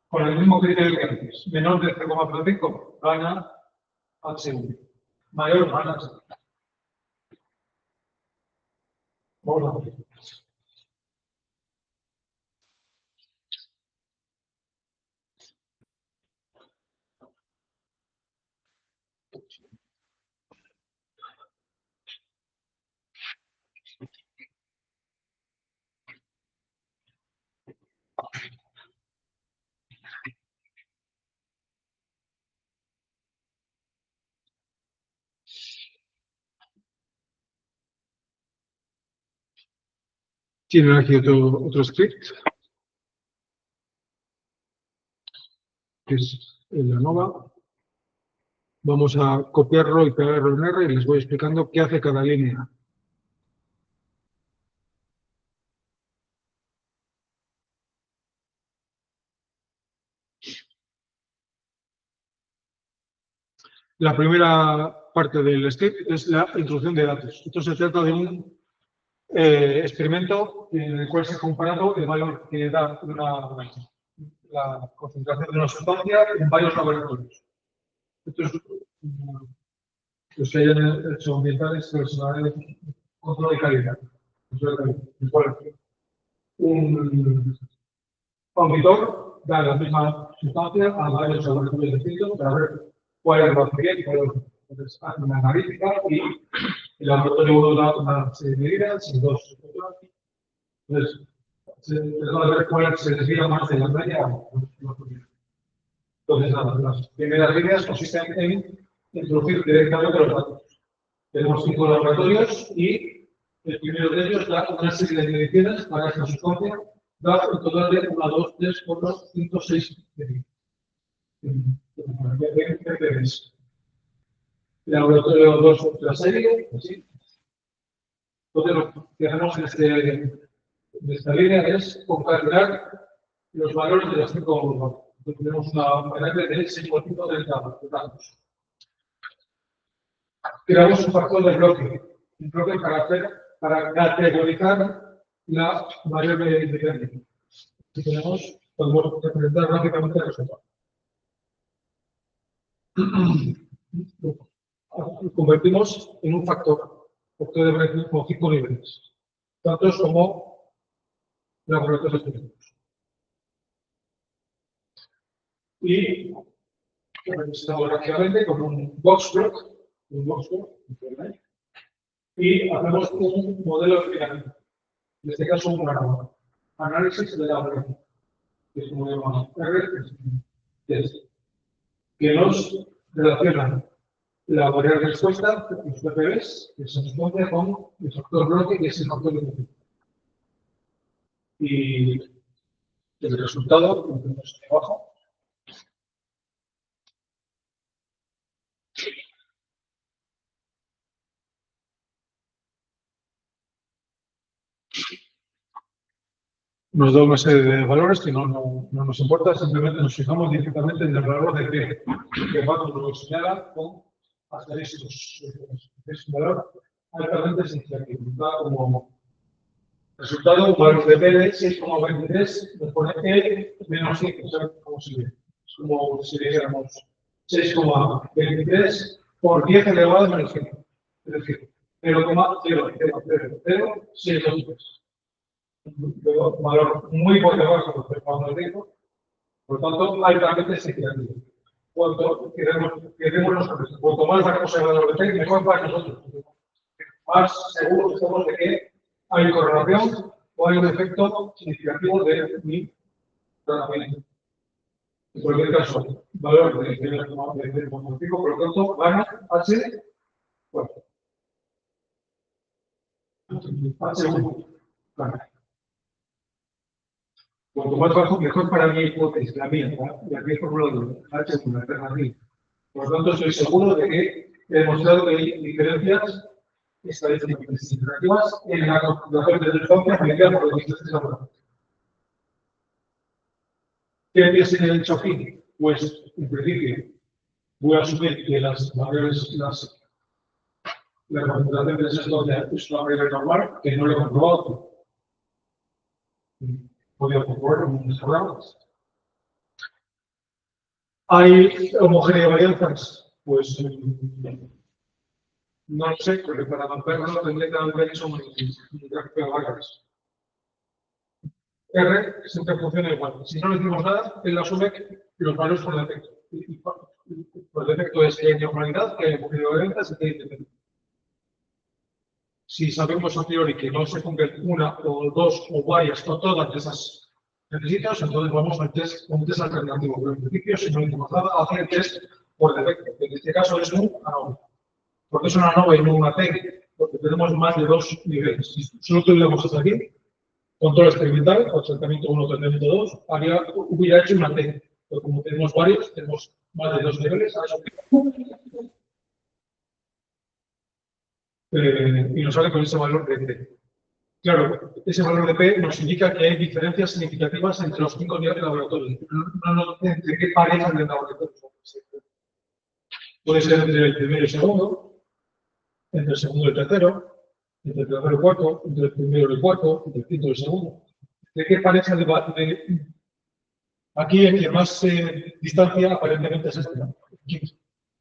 Con el mismo criterio que antes. Menor de 0,05 gana H1. Mayor gana H2. Vamos a ver. Tienen aquí otro script, que es el de ANOVA. Vamos a copiarlo y pegarlo en R y les voy explicando qué hace cada línea. La primera parte del script es la introducción de datos. Esto se trata de un experimento en el cual se ha comparado el valor que da la concentración de una sustancia en varios laboratorios. Esto es los que hayan hecho ambientales personales de control de calidad. Igual, un auditor da la misma sustancia a varios laboratorios distintos para ver cuál es más bien, entonces hace una analítica y el laboratorio 1 da una serie de medidas y 2 otras. Entonces, se trata de ver cuál se desvía más de la media. Entonces, nada, las primeras líneas consisten en introducir directamente los datos. Tenemos 5 laboratorios y el primero de ellos da una serie de mediciones para esta sustancia. Da un total de 1, 2, 3, 4, 5, 6 medidas. El laboratorio 2 otra serie, así. Entonces, lo que hacemos en esta línea es concatenar los valores de las 5 Entonces, tenemos una variable de 6,530 datos. Creamos un factor de bloque, un bloque para categorizar la variable independiente. Si podemos representar gráficamente el resultado. Lo convertimos en un factor de variación con 5 niveles, tantos como laboratorios específicos. Y lo representamos gráficamente con un box plot, y hacemos un modelo de financiación. En este caso, un análisis de la variación, que es un modelo R, que nos relaciona la variable respuesta, los PPVs, que se responde con el factor bloque, que es el factor de bloque. Y el resultado lo tenemos aquí abajo. Nos da una serie de valores que no nos importa, simplemente nos fijamos directamente en el valor de P, que Paco nos señala con asteriscos. Es un valor altamente significativo. Da como resultado un valor de P de 6,23, nos pone E menos 5, ¿sabes cómo se ve? Es como si dijéramos 6,23 por 10 elevado a menos 5. Es decir, 0,0000623. Un valor muy por debajo de cuando digo, por lo tanto, altamente significativo. Cuanto cuanto más bajos el valor de P, mejor para nosotros. Más seguros estamos de que hay correlación o hay un efecto significativo de mi tratamiento. En cualquier caso, valor de 0,5, por lo tanto, gana H, bueno, H1, gana. Cuanto más bajo, mejor para mi hipótesis, la mía, la que he formulado, H1, la alternativa. Por lo tanto, estoy seguro de que he demostrado que hay diferencias estadísticamente significativas en la configuración de sustancias medidas por los distintos laboratorios. ¿Qué piensa en el hecho aquí? Pues, en principio, voy a asumir que las variables, las la concentración del sesgo es una regla normal que no lo he comprobado. Podría comprobar en mis programas. ¿Hay homogeneidad de varianzas? Pues no lo sé, porque para romperlo tendría que haber hecho un gráfico de variables. R siempre funciona igual. Si no le decimos nada, él asume los valores por defecto. Y por defecto es que hay normalidad, que hay homogeneidad de varianzas y que hay independencia. Si sabemos a priori que no se cumplen una o dos o varias o todas de esas requisitos, entonces vamos al test, un test alternativo. Pero en principio, si no le decimos nada, hacer el test por defecto. En este caso es un ANOVA. Porque es una ANOVA y no una TEC, porque tenemos más de 2 niveles. Si solo tuviéramos hasta aquí, control experimental, o tratamiento 1 o tratamiento 2, hubiera hecho una TEC. Pero como tenemos varios, tenemos más de 2 niveles, a eso y nos sale con ese valor de P. Claro, ese valor de P nos indica que hay diferencias significativas entre los 5 niveles de laboratorio. No entre qué parejas de laboratorio. Puede ser entre el primero y el segundo, entre el segundo y el tercero, entre el tercero y el cuarto, entre el primero y el cuarto, entre el quinto y el segundo. ¿De qué pareja de aquí el que más distancia aparentemente es este?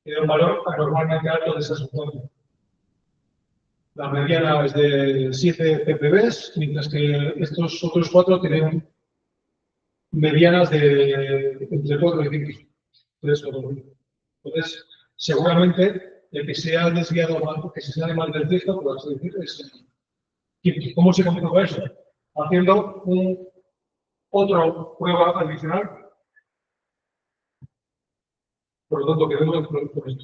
Tiene un valor anormalmente alto de esa sustancia. La mediana es de 7 ppb, mientras que estos otros 4 tienen medianas de entre 4 y 5. Entonces, seguramente el que se ha desviado más, que se sale mal del texto, por así decir, es ¿cómo se comprueba eso? Haciendo otra prueba adicional. Por lo tanto, que vemos,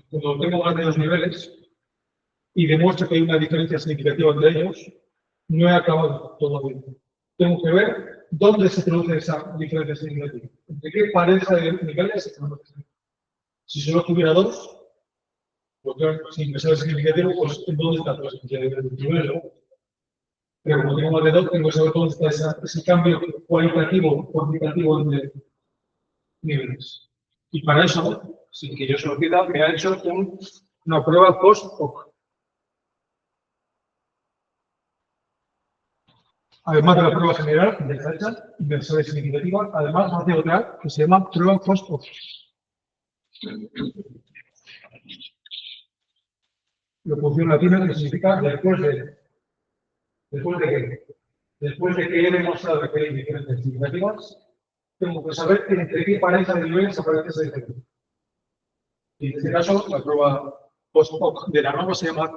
cuando tengo más de 2 niveles y demuestra que hay una diferencia significativa entre ellos, no he acabado todavía. Tengo que ver dónde se produce esa diferencia significativa. ¿De qué pareja de niveles se produce? Si solo tuviera 2, pues claro, si me sale significativo, pues ¿dónde está la significativa del nivel? Pero como tengo más de 2, tengo que saber dónde está ese cambio cualitativo, cuantitativo entre niveles. Y para eso, sin que yo se lo pida, me ha hecho una prueba post-hoc. Además de la prueba general de fecha, inversora significativa, además hace otra que se llama prueba post-hoc. Locución latina que significa después de que he demostrado que hay diferencias significativas, tengo que saber entre qué pareja de niveles aparece esa diferencia. Y en este caso, la prueba post-hoc de la norma se llama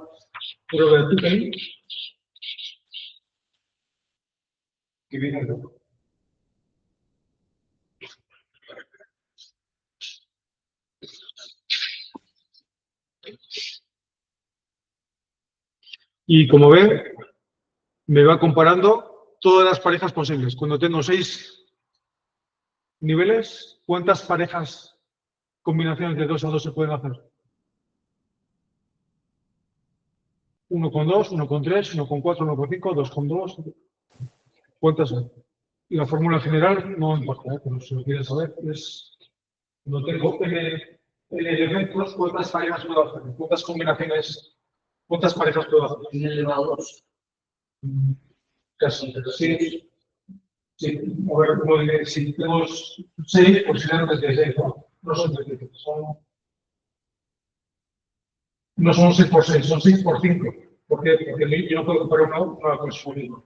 prueba de Tukey, que viene de y como ven, me va comparando todas las parejas posibles. Cuando tengo 6 niveles, ¿cuántas parejas, combinaciones de 2 a 2 se pueden hacer? 1 con 2, 1 con 3, 1 con 4, 1 con 5, 2 con 2. ¿Cuántas son? Y la fórmula general no importa, pero si lo quieres saber, es cuando tengo n elementos, ¿cuántas parejas puedo hacer? ¿Cuántas combinaciones? ¿Cuántas parejas puedo hacer? N elevado a 2. Casi, sí. Sí, a ver, como dije, si tenemos 6, pues serán 36, ¿no? No son 36, no son 6 por 6, son 6 por 5. ¿Por qué? Porque yo no puedo comparar una con su mismo.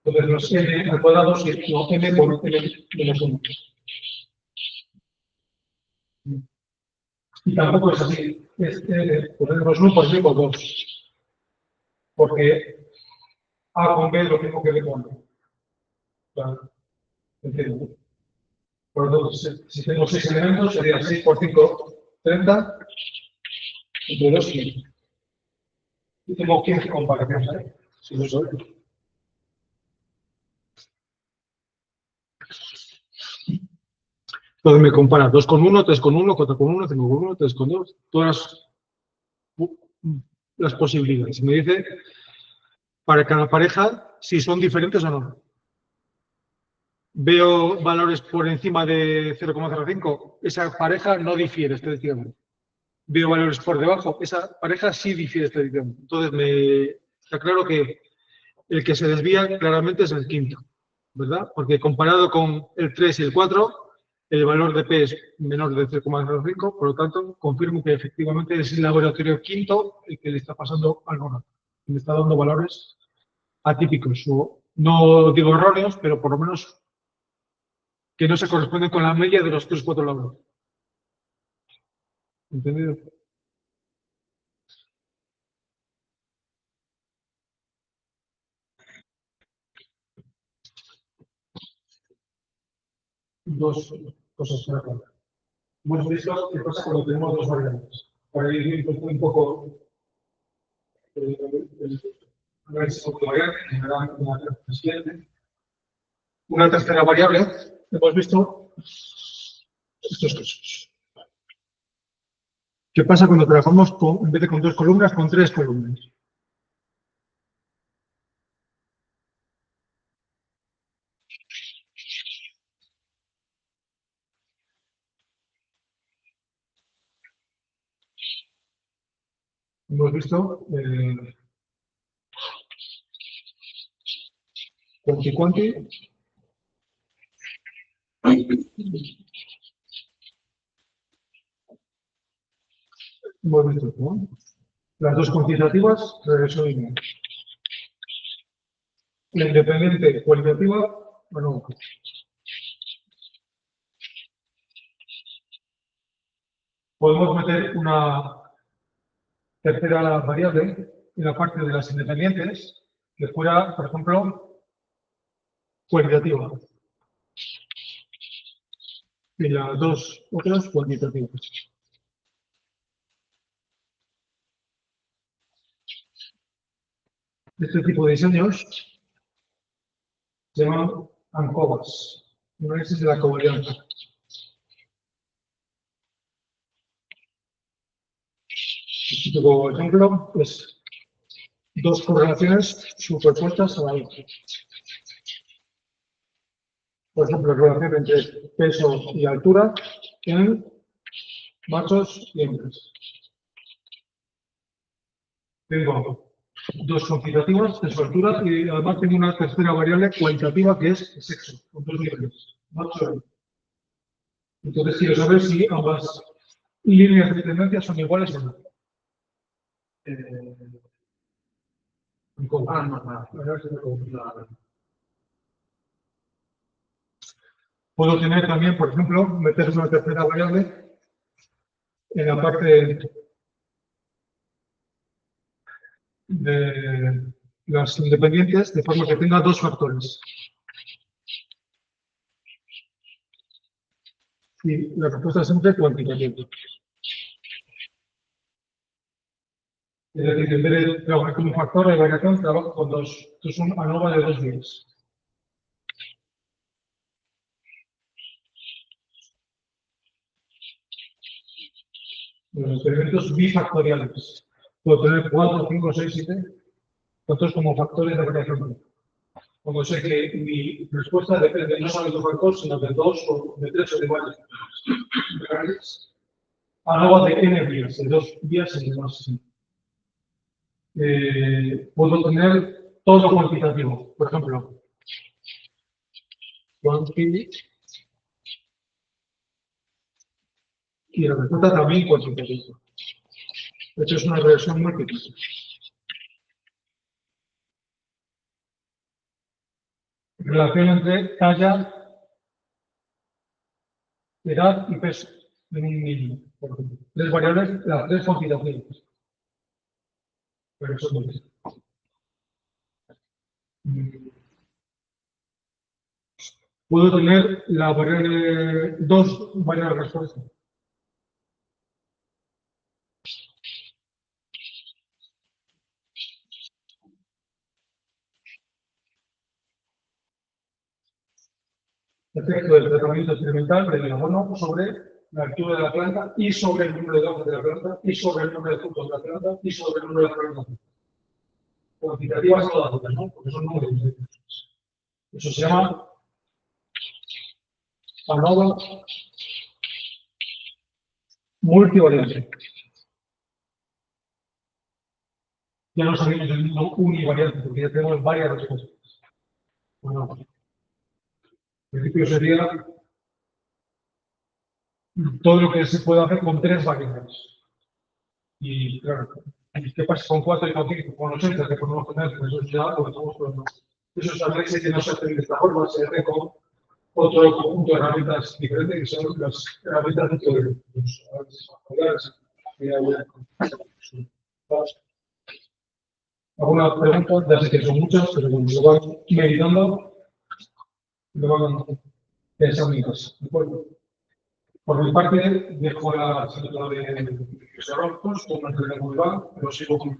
Entonces, los n al cuadrado, si no n por n menos 1. Y tampoco es así. Ponemos 1 por 0 por 2. Porque A con B es lo mismo que B con B. Claro. Entiendo. Por lo tanto, si tengo 6 elementos, sería 6 por 5, 30. Entre 2 y 1. Y tengo 15 comparaciones, ¿eh? Si lo soy. Entonces me compara 2 con 1, 3 con 1, 4 con 1, 5 con 1, 3 con 2, todas las posibilidades. Me dice para cada pareja si son diferentes o no. Veo valores por encima de 0,05, esa pareja no difiere estadísticamente. veo valores por debajo, esa pareja sí difiere esta predicción. Entonces, está claro que el que se desvía claramente es el quinto, ¿verdad? Porque comparado con el 3 y el 4, el valor de P es menor de 0,05, por lo tanto, confirmo que efectivamente es el laboratorio quinto el que le está pasando algo raro. Le está dando valores atípicos, o no digo erróneos, pero por lo menos que no se corresponden con la media de los 3-4 laboratorios. ¿Entendido? Dos cosas para aclarar. Hemos visto qué pasa cuando tenemos dos variables. Para ir un poco el análisis multivariable, generar una siguiente. Una tercera variable, hemos visto estos casos. ¿Qué pasa cuando trabajamos en vez de con dos columnas, con tres columnas? Hemos visto cuanti-cuanti. Hemos visto, ¿no? Las dos cuantitativas, resumen. La independiente cualitativa, bueno, podemos meter una tercera variable en la parte de las independientes, que fuera, por ejemplo, cualitativa. Y las dos otras cuantitativas. Este tipo de diseños se llaman ANCOVAs, análisis de la covarianza. Este tipo de ejemplo es dos correlaciones superpuestas a la otra. Por ejemplo, relación entre peso y altura en machos y hembras. Tengo dos cuantitativas de su altura y además tengo una tercera variable cualitativa que es el sexo, con dos niveles, macho y hembra. Entonces quiero saber si ambas líneas de tendencia son iguales o no. Puedo tener también, por ejemplo, meter una tercera variable en la parte de las independientes, de forma que tenga dos factores. Y la respuesta es siempre cuantitativa. Es decir, en vez de trabajar con un factor de variación, trabajo con dos. Esto es un ANOVA de 2 días. Los experimentos bifactoriales. Puedo tener 4, 5, 6, 7, tantos como factores de variación. Como sé que mi respuesta depende no solo de un factor, sino de 2 o de 3 o de varios. ANOVA de n días, de 2 días y demás. Puedo tener todo cuantitativo. Por ejemplo, cuanti y la respuesta también cuantitativa. De hecho, es una regresión múltiple. Relación entre talla, edad y peso de un niño, por ejemplo. Tres variables, las tres cuantitativas. Pero son dos. Puedo tener la variable, dos variables de respuesta. Efecto del tratamiento experimental del abono sobre la altura de la planta y sobre el número de hojas de la planta y sobre el número de frutos de la planta y sobre el número de flores. Cuantitativas todas, ¿no? Porque son números. Eso se llama ANOVA multivariante. ya no salimos del mundo univariante, porque ya tenemos varias respuestas. Bueno, el principio sería todo lo que se puede hacer con 3 variables. Y claro, ¿qué pasa con 4 y con 5? Con 80 que podemos tener, pues eso ya lo estamos probando. Eso es algo que no se hace de esta forma, se hace con otro conjunto de herramientas diferentes, que son las herramientas dentro de los factoriales. ¿Alguna pregunta? Ya sé que son muchas, pero como lo van meditando, lo van pensando en casa. ¿De acuerdo? Por mi parte, dejo la asignatura de Serrocos, como entender muy bien, pero sigo con